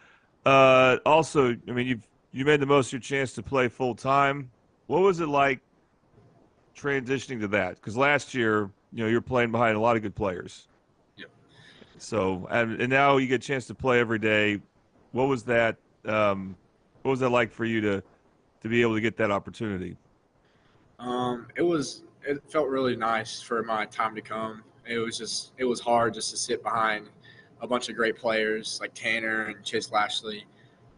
also, I mean, you made the most of your chance to play full time. What was it like transitioning to that? Because last year, you're playing behind a lot of good players. Yep. So, and now you get a chance to play every day. What was that? What was that like for you to be able to get that opportunity? It felt really nice for my time to come. It was hard just to sit behind a bunch of great players like Tanner and Chase Lashley.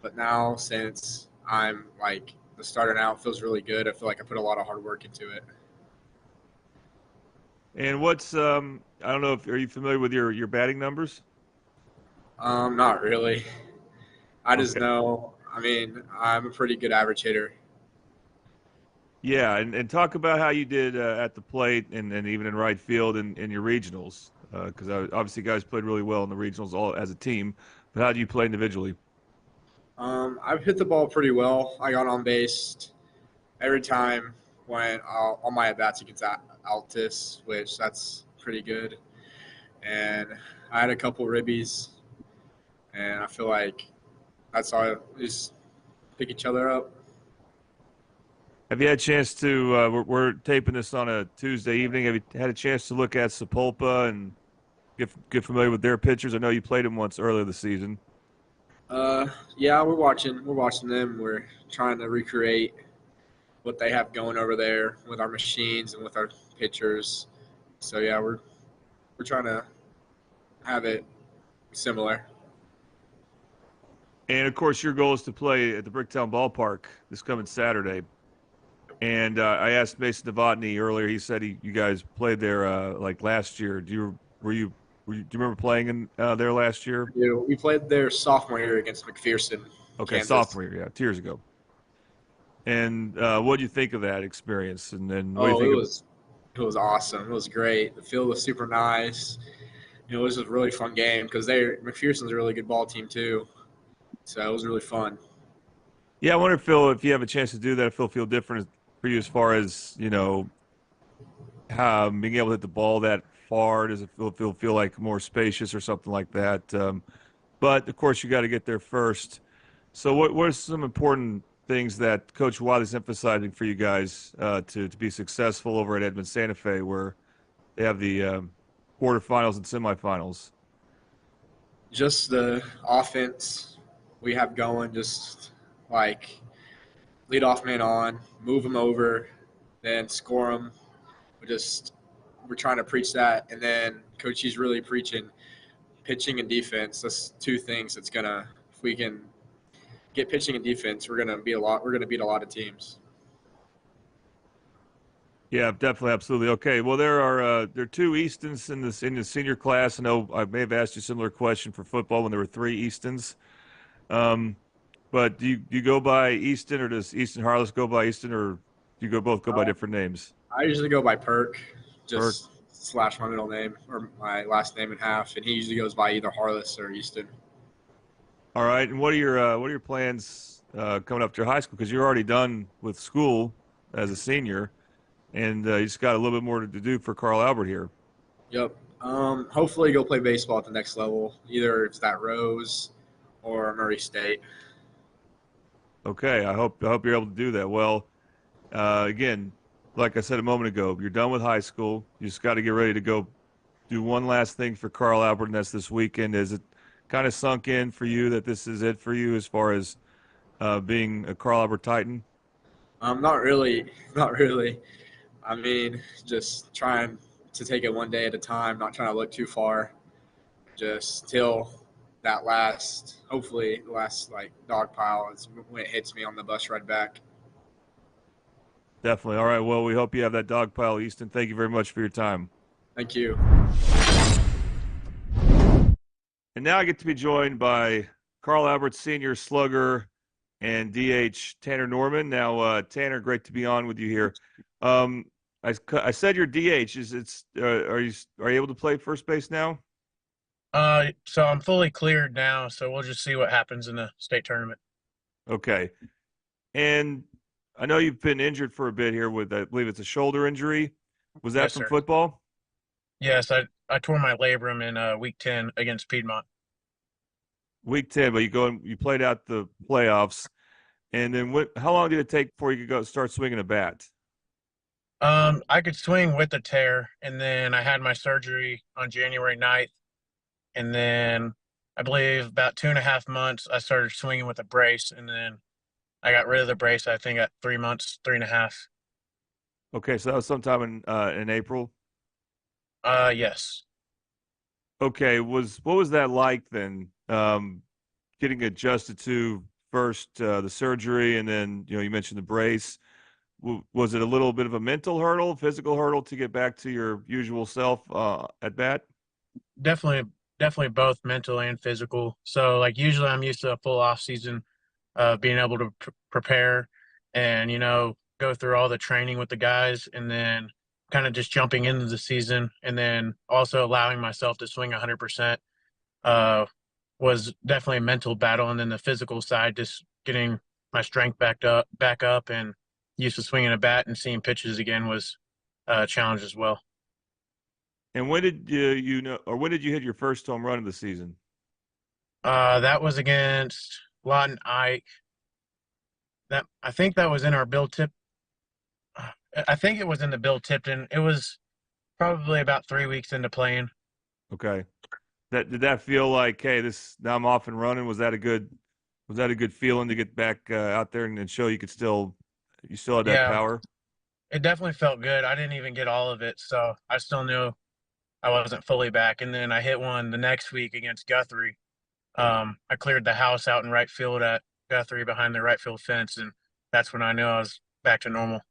But now, since I'm like the starter now, it feels really good. I feel like I put a lot of hard work into it. And what's I don't know are you familiar with your batting numbers? Not really. I just know. I mean, I'm a pretty good average hitter. Yeah, and talk about how you did at the plate and even in right field in your regionals, because obviously you guys played really well in the regionals all as a team. But how do you play individually? I've hit the ball pretty well. I got on base every time when all my at-bats against Altus, which that's pretty good. And I had a couple ribbies, and I feel like that's all. Just pick each other up. Have you had a chance to we're taping this on a Tuesday evening. Have you had a chance to look at Sapulpa and get familiar with their pitchers? I know you played them once earlier this season. Yeah, we're watching them. We're trying to recreate what they have going over there with our machines and with our pitchers. So yeah, we're trying to have it similar. And of course, your goal is to play at the Bricktown Ballpark this coming Saturday. And I asked Mason Novotny earlier. He said you guys played there like last year. Do you remember playing there last year? Yeah, we played there sophomore year against McPherson. Okay, Kansas. sophomore year, yeah, 2 years ago. And what do you think of that experience? And then what do you think it was awesome. It was great. The field was super nice. It was a really fun game because McPherson's a really good ball team too. So it was really fun. Yeah, I wonder, Phil, if you have a chance to do that, if it'll feel different for you as far as, how being able to hit the ball that far. Does it feel like more spacious or something like that? But, of course, you got to get there first. So what are some important things that Coach Wiley's emphasizing for you guys to be successful over at Edmond Santa Fe, where they have the quarterfinals and semifinals? Just the offense we have going, just like lead off man on, move them over, then score them. We're trying to preach that, and then Coach He's really preaching pitching and defense. That's two things that's gonna. If we can get pitching and defense, we're gonna beat a lot of teams. Yeah, definitely, absolutely. Okay, well, there are 2 Eastons in the senior class. I know I may have asked you a similar question for football when there were 3 Eastons. But do you go by Easton, or does Easton Harless go by Easton, or do you both go by different names? I usually go by Perk, just slash my middle name or my last name in half, and he usually goes by either Harless or Easton. All right, and what are your plans coming up to high school? Because you're already done with school as a senior, and you just got a little bit more to do for Carl Albert here. Yep. Hopefully go play baseball at the next level. Either it's at Rose or Murray State. Okay, I hope you're able to do that. Well, again, like I said a moment ago, you're done with high school. You just got to get ready to go do one last thing for Carl Albert, and that's this weekend. Is it kind of sunk in for you that this is it for you as far as being a Carl Albert Titan? Not really. I mean, just trying to take it one day at a time, not trying to look too far, just till that hopefully the last dog pile is when it hits me on the bus ride back. Definitely. All right. Well, we hope you have that dog pile, Easton. Thank you very much for your time. Thank you. And now I get to be joined by Carl Albert Senior slugger and DH Tanner Norman. Now, Tanner, great to be on with you here. I said you're DH. Are you able to play first base now? So I'm fully cleared now, so we'll just see what happens in the state tournament. Okay. And I know you've been injured for a bit here with, I believe it's a shoulder injury. Was that Yes, from sir. football? Yes, I tore my labrum in week 10 against Piedmont. Week 10, but you played out the playoffs. And then how long did it take before you could start swinging a bat? I could swing with the tear, and then I had my surgery on January 9th. And then I believe about 2.5 months, I started swinging with a brace, and then I got rid of the brace, I think, at 3 months, 3.5. Okay, so that was sometime in April? Yes. Okay, what was that like then? Getting adjusted to first the surgery, and then you mentioned the brace. Was it a little bit of a mental hurdle, physical hurdle to get back to your usual self at bat? Definitely both mental and physical. So like usually I'm used to a full off season of being able to prepare and go through all the training with the guys, and then kind of just jumping into the season, and then also allowing myself to swing 100% was definitely a mental battle. And then the physical side, just getting my strength back up and used to swinging a bat and seeing pitches again was a challenge as well. And when did when did you hit your first home run of the season? That was against Lawton Ike. I think that was in our Bill Tip. I think it was in the Bill Tipton. It was probably about 3 weeks into playing. Okay. Did that feel like, hey, now I'm off and running? Was that a good feeling to get back out there and show you still had that power? It definitely felt good. I didn't even get all of it, so I still knew I wasn't fully back. And then I hit one the next week against Guthrie. I cleared the house out in right field at Guthrie behind the right field fence, and that's when I knew I was back to normal.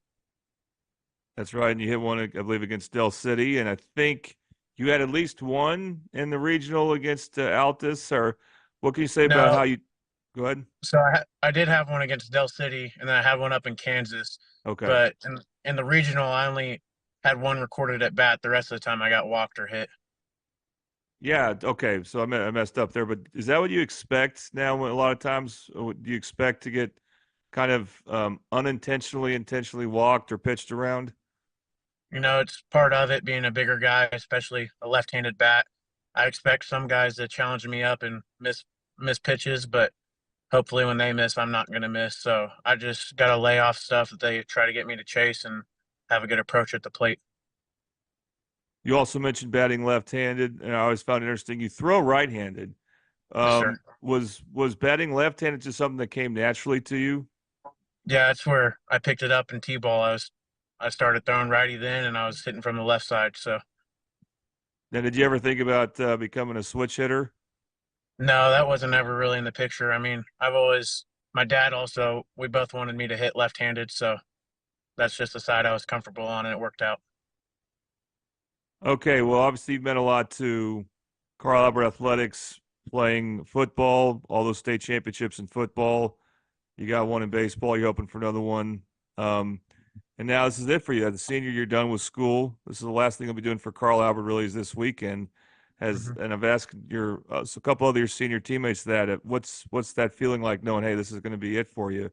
That's right, and you hit one, I believe, against Del City, and I think you had at least one in the regional against Altus. Or what can you say about how you – go ahead. So I did have one against Del City, and then I had one up in Kansas. Okay. But in the regional, I only had one recorded at bat. The rest of the time I got walked or hit. Yeah, okay, so I messed up there. But is that what you expect now? A lot of times, do you expect to get kind of intentionally walked or pitched around? It's part of it being a bigger guy, especially a left-handed bat. I expect some guys to challenge me up and miss pitches, but hopefully when they miss, I'm not going to miss. So I just got to lay off stuff that they try to get me to chase and have a good approach at the plate. You also mentioned batting left-handed, and I always found it interesting. You throw right-handed. Sure. Was batting left-handed just something that came naturally to you? Yeah, that's where I picked it up in T-ball. I started throwing righty then, and I was hitting from the left side. So. Now, did you ever think about becoming a switch hitter? No, that wasn't ever really in the picture. I mean, my dad also, we both wanted me to hit left-handed, so that's just the side I was comfortable on, and it worked out. Okay, well, obviously you've meant a lot to Carl Albert Athletics, playing football, all those state championships in football. You got one in baseball. You're hoping for another one. And now this is it for you. As a senior, you're done with school. This is the last thing you'll be doing for Carl Albert really is this weekend. And I've asked a couple other your senior teammates that. What's that feeling like knowing, hey, this is going to be it for you,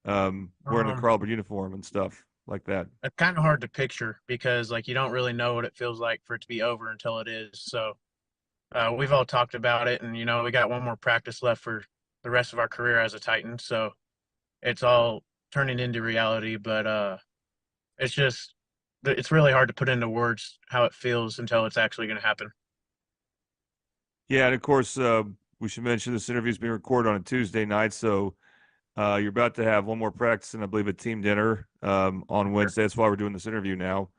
wearing a Carl Albert uniform and stuff like that? It's kind of hard to picture because, you don't really know what it feels like for it to be over until it is. So we've all talked about it, and, we got one more practice left for the rest of our career as a Titan. So it's all turning into reality, but it's really hard to put into words how it feels until it's actually going to happen. Yeah, and of course, we should mention this interview is being recorded on a Tuesday night, so you're about to have one more practice and I believe a team dinner on Wednesday. That's why we're doing this interview now.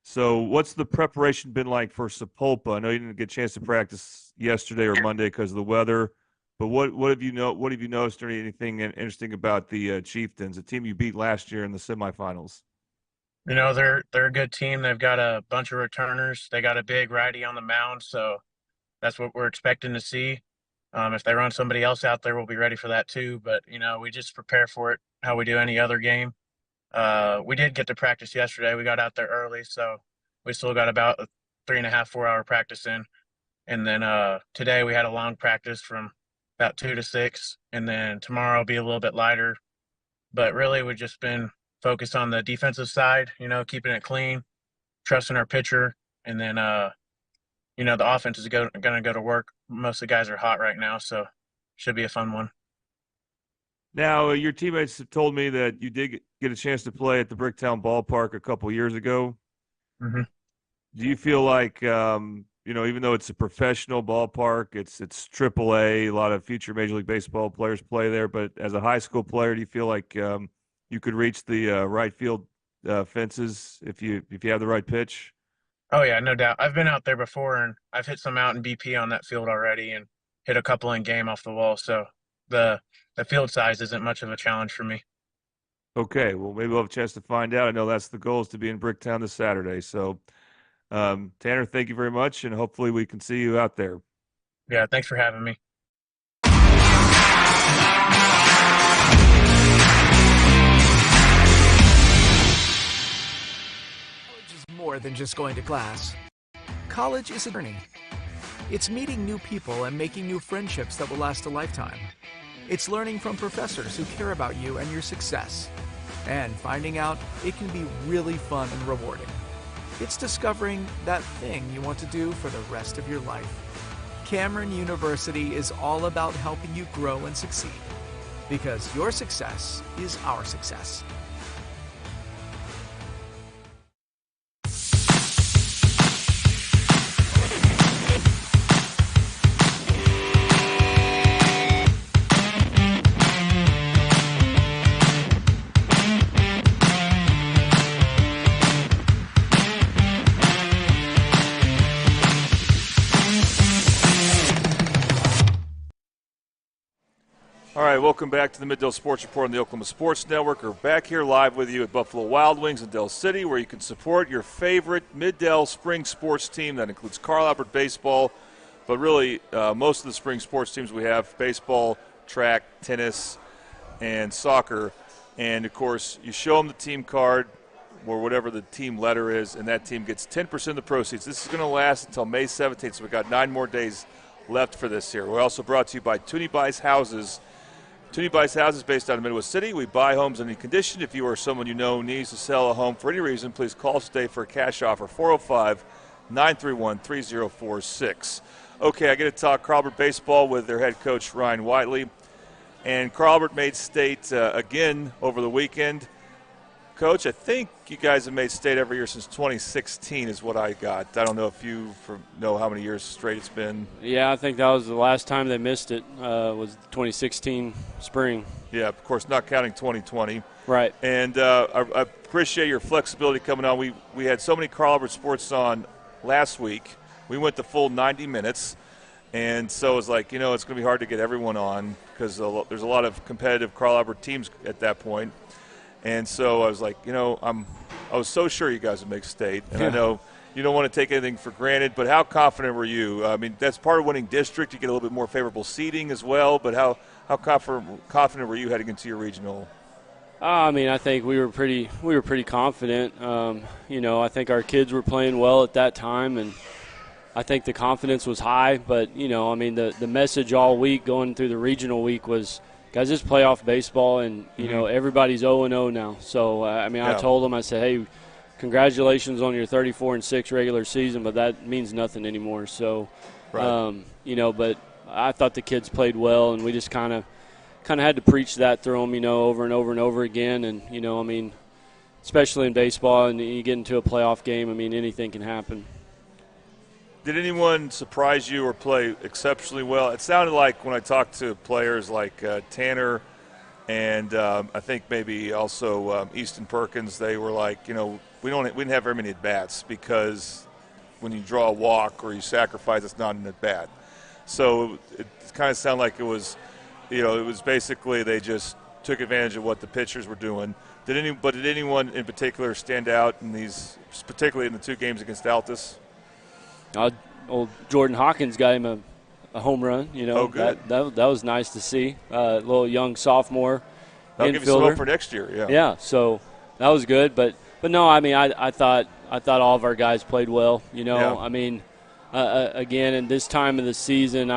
So what's the preparation been like for Sapulpa? I know you didn't get a chance to practice yesterday or Monday because of the weather, but what have you noticed or anything interesting about the Chieftains, a team you beat last year in the semifinals? They're a good team. They've got a bunch of returners. They got a big righty on the mound, so that's what we're expecting to see. If they run somebody else out there, we'll be ready for that too. But, we just prepare for it how we do any other game. We did get to practice yesterday. We got out there early, so we still got about a 3.5, 4-hour practice in. And then today we had a long practice from about 2 to 6, and then tomorrow will be a little bit lighter. But really, we've just been focused on the defensive side, keeping it clean, trusting our pitcher, and then, the offense is going to go to work. Most of the guys are hot right now, so should be a fun one. Now, your teammates have told me that you did get a chance to play at the Bricktown Ballpark a couple years ago. Mm-hmm. Do you feel like, even though it's a professional ballpark, it's AAA, a lot of future Major League Baseball players play there, but as a high school player, do you feel like you could reach the right field fences if you have the right pitch? Oh, yeah, no doubt. I've been out there before, and I've hit some out in BP on that field already and hit a couple in game off the wall, so the field size isn't much of a challenge for me. Okay, well, maybe we'll have a chance to find out. I know that's the goal, is to be in Bricktown this Saturday. So, Tanner, thank you very much, and hopefully we can see you out there. Yeah, thanks for having me. College is more than just going to class. College is a journey. It's meeting new people and making new friendships that will last a lifetime. It's learning from professors who care about you and your success, and finding out it can be really fun and rewarding. It's discovering that thing you want to do for the rest of your life. Cameron University is all about helping you grow and succeed, because your success is our success. All right, welcome back to the Mid-Dell Sports Report on the Oklahoma Sports Network. We're back here live with you at Buffalo Wild Wings in Dell City, where you can support your favorite Mid-Dell spring sports team. That includes Carl Albert Baseball, but really most of the spring sports teams we have, baseball, track, tennis, and soccer. And, of course, you show them the team card or whatever the team letter is, and that team gets 10% of the proceeds. This is going to last until May 17th, so we've got 9 more days left for this here. We're also brought to you by Toonie Buys Houses. Toonie Buys Houses, based out of Midwest City. We buy homes in any condition. If you or someone you know needs to sell a home for any reason, please call us today for a cash offer, 405-931-3046. Okay, I get to talk Carl Albert Baseball with their head coach, Ryan Whiteley. And Carl Albert made state again over the weekend. Coach, I think you guys have made state every year since 2016 is what I got. I don't know if you know how many years straight it's been. Yeah, I think that was the last time they missed it, was 2016 spring. Yeah, of course, not counting 2020. Right. And I appreciate your flexibility coming on. We had so many Carl Albert sports on last week. We went the full 90 minutes. And so it was like, it's going to be hard to get everyone on because there's a lot of competitive Carl Albert teams at that point. And so I was like, I was so sure you guys would make state. And I know you don't want to take anything for granted, but how confident were you? I mean, that's part of winning district. You get a little bit more favorable seating as well, but how confident were you heading into your regional? I think we were pretty confident. I think our kids were playing well at that time, and I think the confidence was high. But, the message all week going through the regional week was, guys, it's playoff baseball, and, everybody's 0-0 now. So, I told them, I said, hey, congratulations on your 34-6 regular season, but that means nothing anymore. So, right. But I thought the kids played well, and we just kind of had to preach that through them, over and over and over again. And, especially in baseball, and you get into a playoff game, anything can happen. Did anyone surprise you or play exceptionally well? It sounded like when I talked to players like Tanner and I think maybe also Easton Perkins, they were like, we didn't have very many at-bats because when you draw a walk or you sacrifice, it's not an at-bat. So it kind of sounded like it was, it was basically they just took advantage of what the pitchers were doing. Did anyone in particular stand out in these, particularly in the 2 games against Altus? Old Jordan Hawkins got him a home run. Oh, good. That was nice to see. Little young sophomore That'll infielder. give you some hope for next year. Yeah. Yeah. So that was good. But no, I mean, I thought all of our guys played well. You know, Yeah. I mean, again, in this time of the season,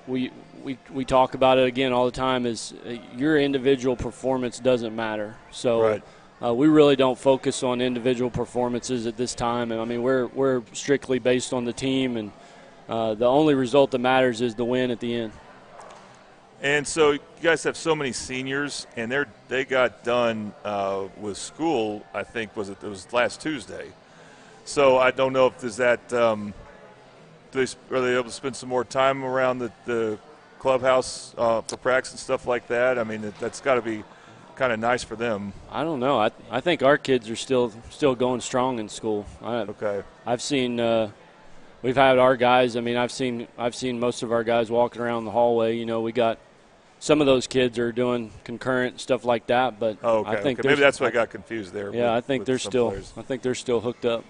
we talk about it again all the time. Is your individual performance doesn't matter. So. Right. We really don't focus on individual performances at this time, and I mean we're strictly based on the team, and the only result that matters is the win at the end. And so you guys have so many seniors, and they got done with school. I think it was last Tuesday. So I don't know if there's that. Are they able to spend some more time around the clubhouse for practice and stuff like that? I mean, that's got to be kind of nice for them. I don't know. I think our kids are still going strong in school. Okay. I've seen we've had our guys. I mean, I've seen most of our guys walking around the hallway. You know, we got some of those kids are doing concurrent stuff like that. But I think maybe that's why I got confused there. Yeah, I think they're still hooked up.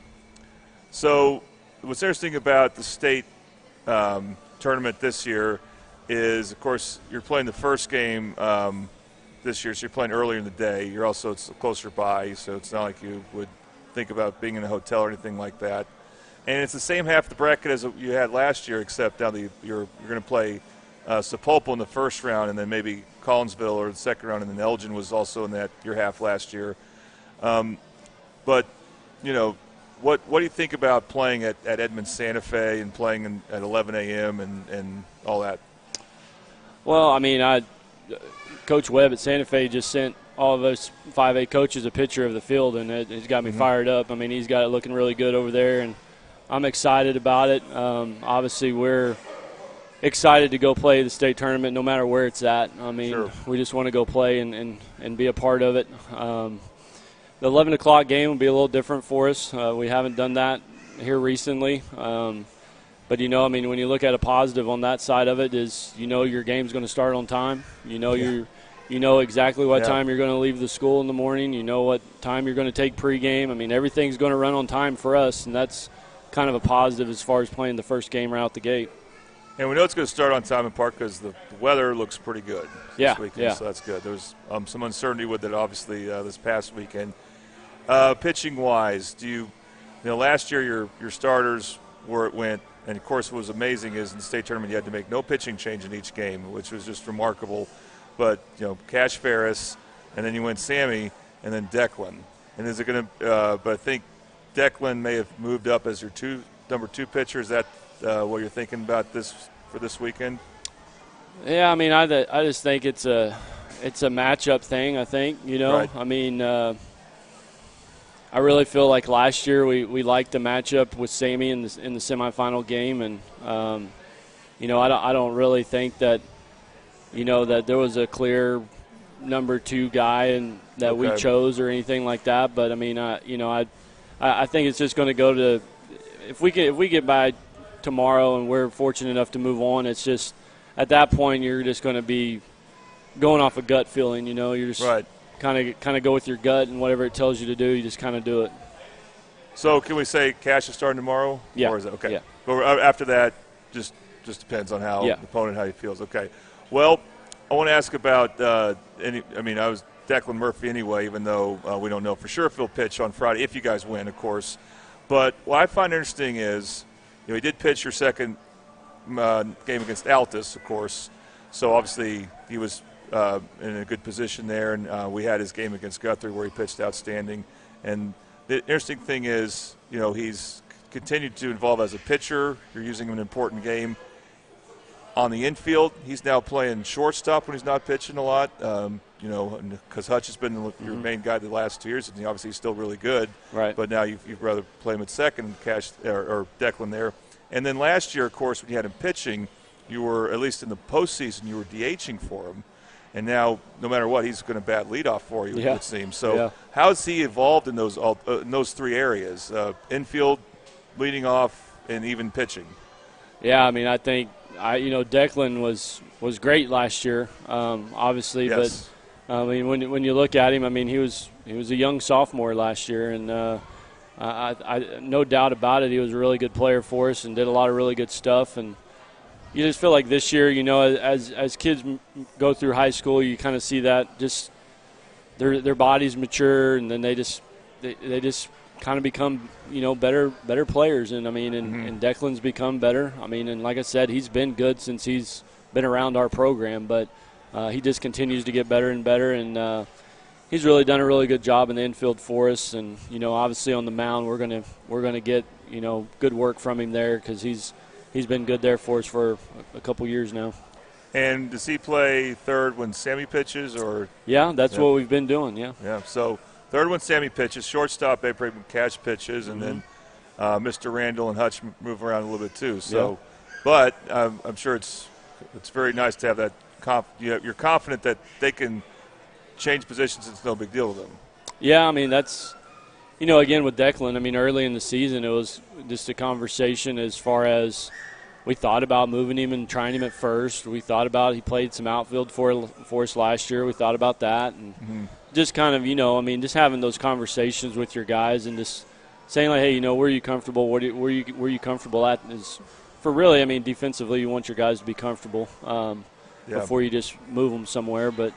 So what's interesting about the state tournament this year is, of course, you're playing the first game. This year, so you're playing earlier in the day. It's closer by, so it's not like you would think about being in a hotel or anything like that. And it's the same half the bracket as you had last year, except now you're going to play Sapulpa in the first round, and then maybe Collinsville or the second round, and then Elgin was also in your half last year. But you know, what do you think about playing at Edmond Santa Fe and playing at 11 a.m. and all that? Well, I mean, Coach Webb at Santa Fe just sent all of us 5A coaches a picture of the field, and it's got me fired up. I mean, he's got it looking really good over there, and I'm excited about it. Obviously, we're excited to go play the state tournament no matter where it's at. I mean, we just want to go play and be a part of it. The 11 o'clock game will be a little different for us. We haven't done that here recently. But, you know, I mean, when you look at a positive on that side of it is, you know, your game's going to start on time. You know, you know exactly what time you're going to leave the school in the morning. You know what time you're going to take pregame. I mean, everything's going to run on time for us, and that's kind of a positive as far as playing the first game right out the gate. And we know it's going to start on time in part because the weather looks pretty good this weekend, so that's good. There was some uncertainty with it, obviously, this past weekend. Pitching-wise, last year your starters where it went, and, of course, what was amazing is in the state tournament you had to make no pitching change in each game, which was just remarkable. But, you know, Cash Ferris, and then you went Sammy, and then Declan. And is it going to but I think Declan may have moved up as your number two pitcher. Is that what you're thinking about for this weekend? Yeah, I mean, I just think it's a matchup thing, I think, you know. Right. I mean, I really feel like last year we liked the matchup with Sammy in the semifinal game, and you know, I don't really think that, you know, that there was a clear number two guy and that we chose or anything like that. But I mean, you know, I think it's just going to go to if we get by tomorrow and we're fortunate enough to move on. It's just at that point you're just going to be going off a gut feeling. You know, you're just kind of go with your gut, and whatever it tells you to do, you just kind of do it. So can we say Cash is starting tomorrow? Yeah. Or is it okay? Yeah. But after that, just depends on how the opponent, how he feels. Okay. Well, I want to ask about I was Declan Murphy anyway, even though we don't know for sure if he'll pitch on Friday, if you guys win, of course. But what I find interesting is, you know, he did pitch your second game against Altus, of course. So obviously he was in a good position there, and we had his game against Guthrie where he pitched outstanding. And the interesting thing is, you know, he's continued to involve as a pitcher. You're using him in an important game. On the infield, he's now playing shortstop when he's not pitching a lot, you know, because Hutch has been your main guy the last 2 years, and obviously he's still really good. Right. But now you'd rather play him at second, Cash or Declan there. And then last year, of course, when you had him pitching, you were, at least in the postseason, you were DHing for him. And now, no matter what, he's going to bat leadoff for you, it would seem. So how has he evolved in those three areas, infield, leading off, and even pitching? Yeah, I mean, I think Declan was great last year, obviously. Yes. But I mean, when you look at him, I mean, he was a young sophomore last year, and I no doubt about it, he was a really good player for us and did a lot of really good stuff. And you just feel like this year, you know, as kids go through high school, you kind of see that just their bodies mature, and then they just kind of become, better players. And I mean, and Declan's become better. I mean, and like I said, he's been good since he's been around our program, but he just continues to get better and better. And he's really done a really good job in the infield for us. And obviously on the mound, we're gonna get good work from him there, because he's been good there for us for a couple years now. And does he play third when Sammy pitches, or? Yeah, that's what we've been doing. Yeah. Yeah. So third when Sammy pitches, shortstop Abraham Cash pitches, and then Mr. Randall and Hutch move around a little bit too. So, but I'm sure it's very nice to have that. You're confident that they can change positions. It's no big deal to them. Yeah, I mean that's. Again with Declan, I mean early in the season it was just a conversation as far as. We thought about moving him and trying him at first. We thought about he played some outfield for us last year. We thought about that, and just kind of just having those conversations with your guys and just saying like, hey, where are you comfortable? Where you comfortable at? Is for really, I mean, defensively, you want your guys to be comfortable before you just move them somewhere. But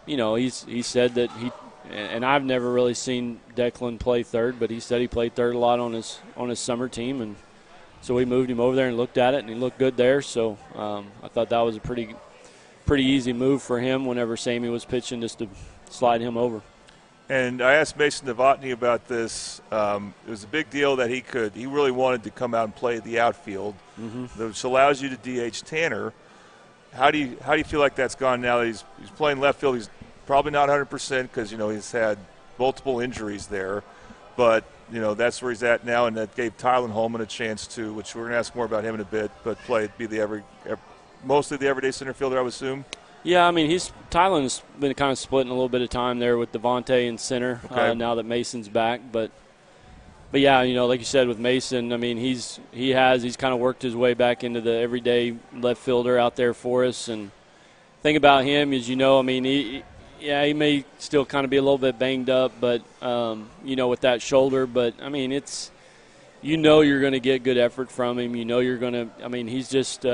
he said that and I've never really seen Declan play third, but he said he played third a lot on his summer team, and. So we moved him over there and looked at it, and he looked good there. So I thought that was a pretty easy move for him whenever Sammy was pitching, just to slide him over. And I asked Mason Novotny about this. It was a big deal that he really wanted to come out and play the outfield, which allows you to DH Tanner. How do you feel like that's gone now that he's playing left field? He's probably not 100% because he's had multiple injuries there, but. That's where he's at now, and that gave Tylen Holman a chance to, which we're going to ask more about him in a bit, but mostly the everyday center fielder, I would assume. Yeah, I mean, Tylen's been kind of splitting a little bit of time there with Devontae in center now that Mason's back. But yeah, like you said with Mason, I mean, he's kind of worked his way back into the everyday left fielder out there for us. And the thing about him is, I mean, he may still kind of be a little bit banged up, but, with that shoulder. But, I mean, it's you're going to get good effort from him. You're going to – I mean, he's just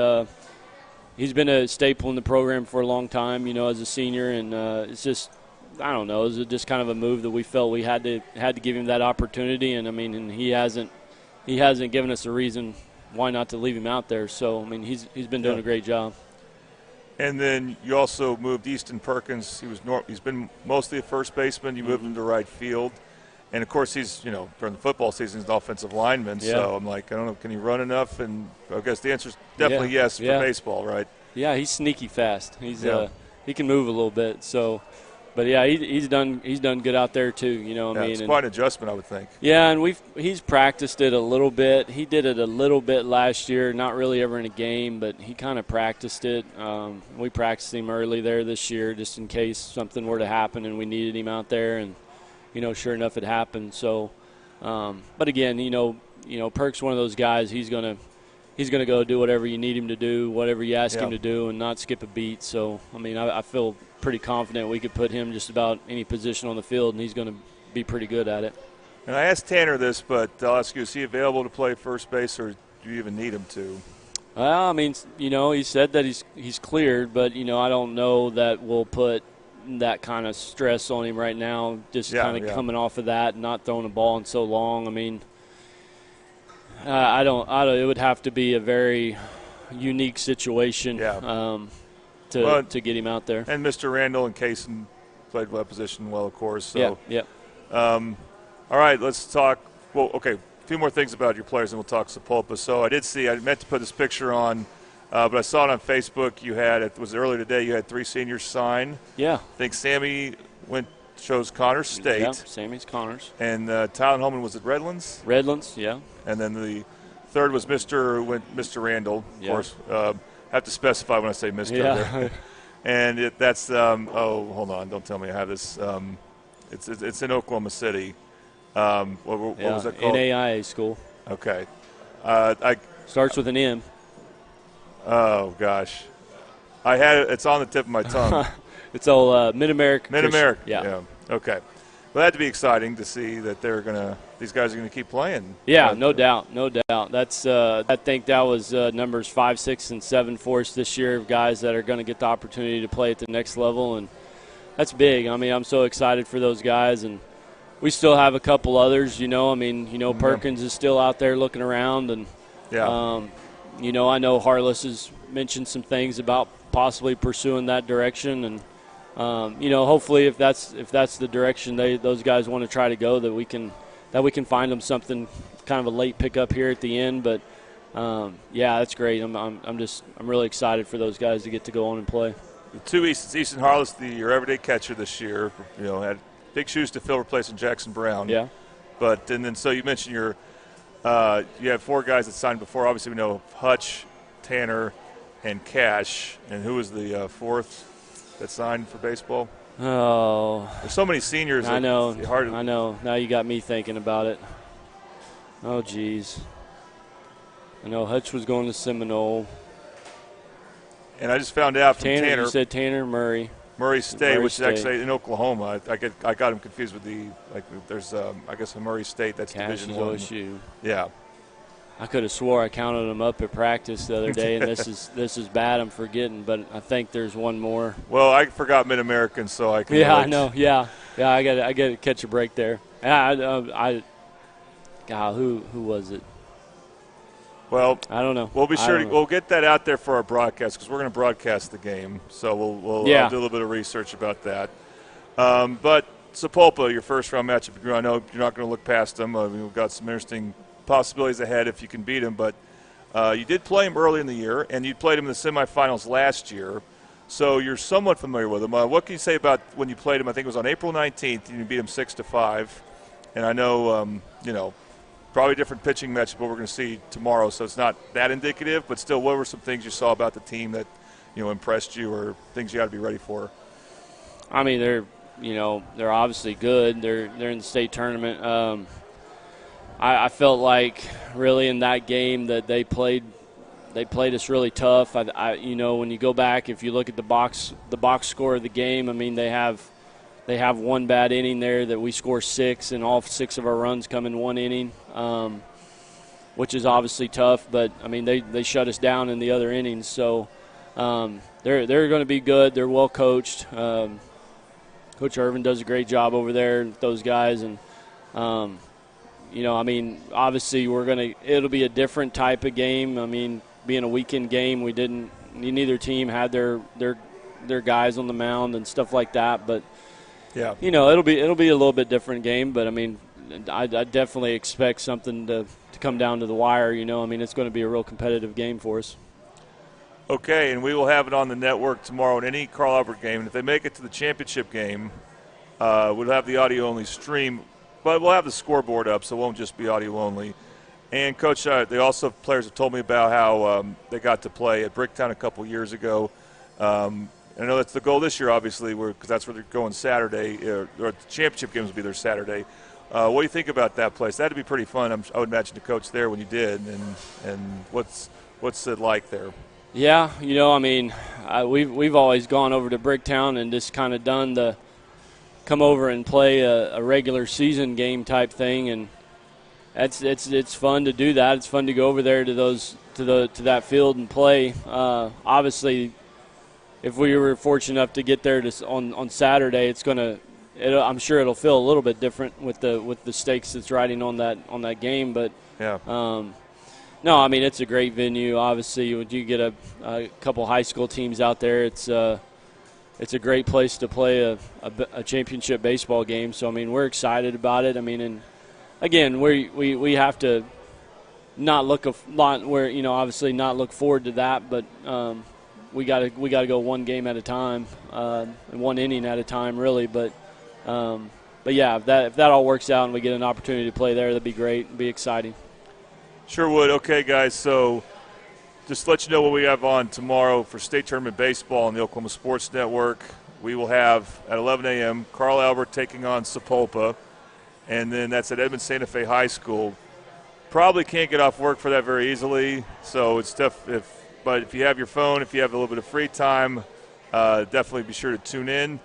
he's been a staple in the program for a long time, as a senior. And it's just – I don't know. It was just kind of a move that we felt we had to give him that opportunity. And, I mean, and he hasn't given us a reason why not to leave him out there. So, I mean, he's been doing a great job. And then you also moved Easton Perkins. He's been mostly a first baseman. You moved him to right field. And, of course, he's, during the football season, he's an offensive lineman. Yeah. So I'm like, I don't know, can he run enough? And I guess the answer is definitely yes for baseball, right? Yeah, he's sneaky fast. He can move a little bit. So, but yeah, he's done good out there too. It's quite an adjustment, I would think. Yeah, and he's practiced it a little bit. He did it a little bit last year, not really ever in a game, but he kind of practiced it. We practiced him early there this year, just in case something were to happen and we needed him out there. And sure enough, it happened. So, but again, Perk's one of those guys. He's gonna go do whatever you need him to do, whatever you ask him to do, and not skip a beat. So, I mean, I feel pretty confident we could put him just about any position on the field, and he's going to be pretty good at it. And I asked Tanner this, but I'll ask you, is he available to play first base, or do you even need him to? Well, I mean, he said that he's cleared, but, I don't know that we'll put that kind of stress on him right now, just kind of coming off of that and not throwing a ball in so long. I mean, I don't. It would have to be a very unique situation to get him out there. And Mr. Randall and Kaysen played that position well, of course. So. Yeah. All right, let's talk. Well, okay, a few more things about your players, and we'll talk Sapulpa. So I meant to put this picture on, but I saw it on Facebook. You had it was earlier today. You had 3 seniors sign. Yeah. I think Sammy chose Connors State. Yeah, Sammy's Connors. And Tylen Holman was at Redlands. Redlands, yeah. And then the third was Mr. Randall. Of course, have to specify when I say Mr. there. And that's hold on, don't tell me I have this. It's in Oklahoma City. What was that called? NAIA school. Okay. Starts with an M. Oh gosh, I had it. It's on the tip of my tongue. It's all Mid-America. Mid-America. Yeah. Okay. Well, that'd be exciting to see that these guys are gonna keep playing. Yeah, no doubt. That's I think that was numbers 5, 6, and 7 for us this year of guys that are going to get the opportunity to play at the next level, and that's big. I mean, I'm so excited for those guys, and we still have a couple others. Perkins is still out there looking around, and I know Harless has mentioned some things about possibly pursuing that direction, and hopefully if that's the direction those guys want to try to go, that we can find them something kind of a late pickup here at the end. But that's great. I'm really excited for those guys to get to go on and play. The two Easton Harless, your everyday catcher this year, had big shoes to fill replacing Jackson Brown. Yeah. But so you mentioned you have 4 guys that signed before. Obviously we know Hutch, Tanner, and Cash. And who was the 4th that signed for baseball? Oh. There's so many seniors. I know. I know. Now you got me thinking about it. Oh, geez. I know Hutch was going to Seminole. And I just found out from Tanner. You said Tanner Murray. Murray State, which is actually in Oklahoma. I got him confused with there's I guess a Murray State that's Cash Division I. OSU. Yeah. I could have swore I counted them up at practice the other day, and this is bad. I'm forgetting, but I think there's one more. Well, I forgot Mid-American, so I can. Yeah, I know. Yeah. I got to catch a break there. God, who was it? Well, I don't know. We'll be sure we'll get that out there for our broadcast because we're going to broadcast the game. So we'll do a little bit of research about that. But Sapulpa, your first round matchup, I know you're not going to look past them. We've got some interesting possibilities ahead if you can beat them. But you did play him early in the year, and you played him in the semifinals last year. So you're somewhat familiar with him. What can you say about when you played him? I think it was on April 19th, and you beat him 6-5. And I know, probably a different pitching matchup what we're going to see tomorrow, so it's not that indicative. But still, what were some things you saw about the team that impressed you, or things you got to be ready for? I mean, they're obviously good. They're in the state tournament. I felt like really in that game that they played us really tough. When you go back, if you look at the box score of the game, I mean they have one bad inning there that we score 6, and all 6 of our runs come in one inning, which is obviously tough. But I mean they shut us down in the other innings, so they're going to be good. They're well coached. Coach Irvin does a great job over there with those guys, and obviously it'll be a different type of game. I mean, being a weekend game, neither team had their guys on the mound and stuff like that, but. Yeah, it'll be a little bit different game, but I mean, I definitely expect something to come down to the wire. It's going to be a real competitive game for us. Okay, and we will have it on the network tomorrow in any Carl Albert game. And if they make it to the championship game, we'll have the audio only stream, but we'll have the scoreboard up, so it won't just be audio only. And Coach, players have told me about how they got to play at Bricktown a couple years ago. I know that's the goal this year, obviously, because that's where they're going Saturday, or the championship games will be there Saturday. What do you think about that place? That'd be pretty fun. I would imagine to coach there when you did, and what's it like there? Yeah, we've always gone over to Bricktown and just kind of done the come over and play a regular season game type thing, and it's fun to do that. It's fun to go over there to that field and play. Obviously, if we were fortunate enough to get there on Saturday, I'm sure it'll feel a little bit different with the stakes that's riding on that game. But yeah, no, I mean it's a great venue. Obviously, when you get a couple high school teams out there, it's a great place to play a championship baseball game. So I mean we're excited about it. I mean, and again we have to not look obviously not look forward to that, but. We got to go one game at a time, and one inning at a time, really. But yeah, if that all works out and we get an opportunity to play there, that'd be great. It'd be exciting. Sure would. Okay, guys. So just to let you know what we have on tomorrow for state tournament baseball on the Oklahoma Sports Network. We will have at 11 a.m. Carl Albert taking on Sapulpa, and then that's at Edmond Santa Fe High School. Probably can't get off work for that very easily, so it's tough But if you have your phone, if you have a little bit of free time, definitely be sure to tune in.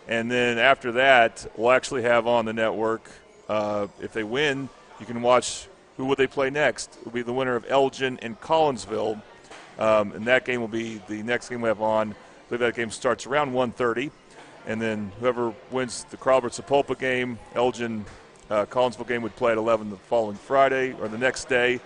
And then after that, we'll actually have on the network, if they win, you can watch who would they play next. It will be the winner of Elgin and Collinsville. And that game will be the next game we have on. I believe that game starts around 1:30. And then whoever wins the Crawford-Sapulpa game, Elgin-Collinsville game would play at 11 the following Friday or the next day.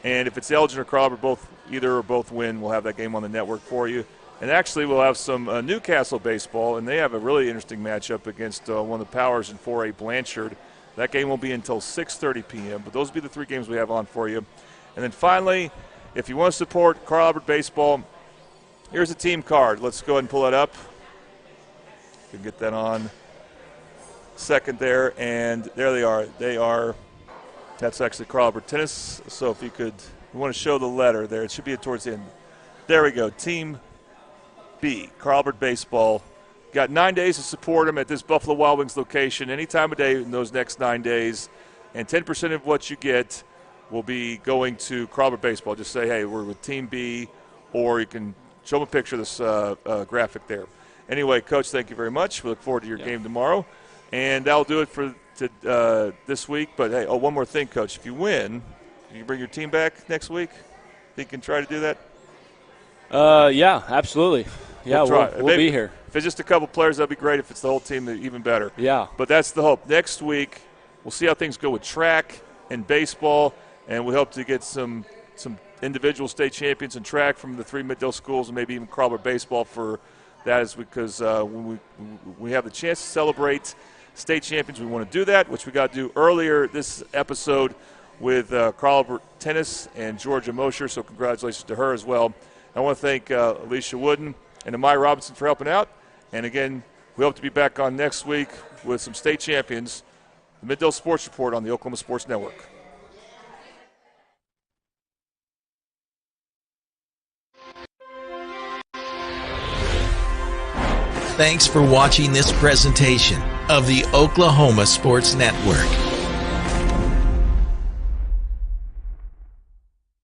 And if it's Elgin or Crawford, either or both win, we'll have that game on the network for you. And actually, we'll have some Newcastle baseball, and they have a really interesting matchup against one of the powers in 4A, Blanchard. That game won't be until 6:30 p.m., but those will be the 3 games we have on for you. And then finally, if you want to support Carl Albert baseball, here's a team card. Let's go ahead and pull it up. You can get that on second there, and there they are. That's actually Carl Albert Tennis. So if you want to show the letter there, it should be towards the end. There we go, Team B, Carl Albert Baseball. Got 9 days to support them at this Buffalo Wild Wings location any time of day in those next 9 days, and 10% of what you get will be going to Carl Albert Baseball. Just say, hey, we're with Team B, or you can show them a picture of this graphic there. Anyway, Coach, thank you very much. We look forward to your game tomorrow. And that'll do it for this week. But, hey, one more thing, Coach. If you win, can you bring your team back next week? Think you can try to do that? Yeah, absolutely. Yeah, we'll be here. If it's just a couple players, that'd be great. If it's the whole team, even better. Yeah. But that's the hope. Next week, we'll see how things go with track and baseball, and we hope to get some individual state champions in track from the 3 Middle schools, and maybe even Carl Albert baseball for that, is because when we have the chance to celebrate state champions, we want to do that, which we got to do earlier this episode with Carl Albert Tennis and Georgia Mosher, so congratulations to her as well. I want to thank Alicia Wooden and Amaya Robinson for helping out. And again, we hope to be back on next week with some state champions, the Middle Sports Report on the Oklahoma Sports Network. Thanks for watching this presentation of the Oklahoma Sports Network.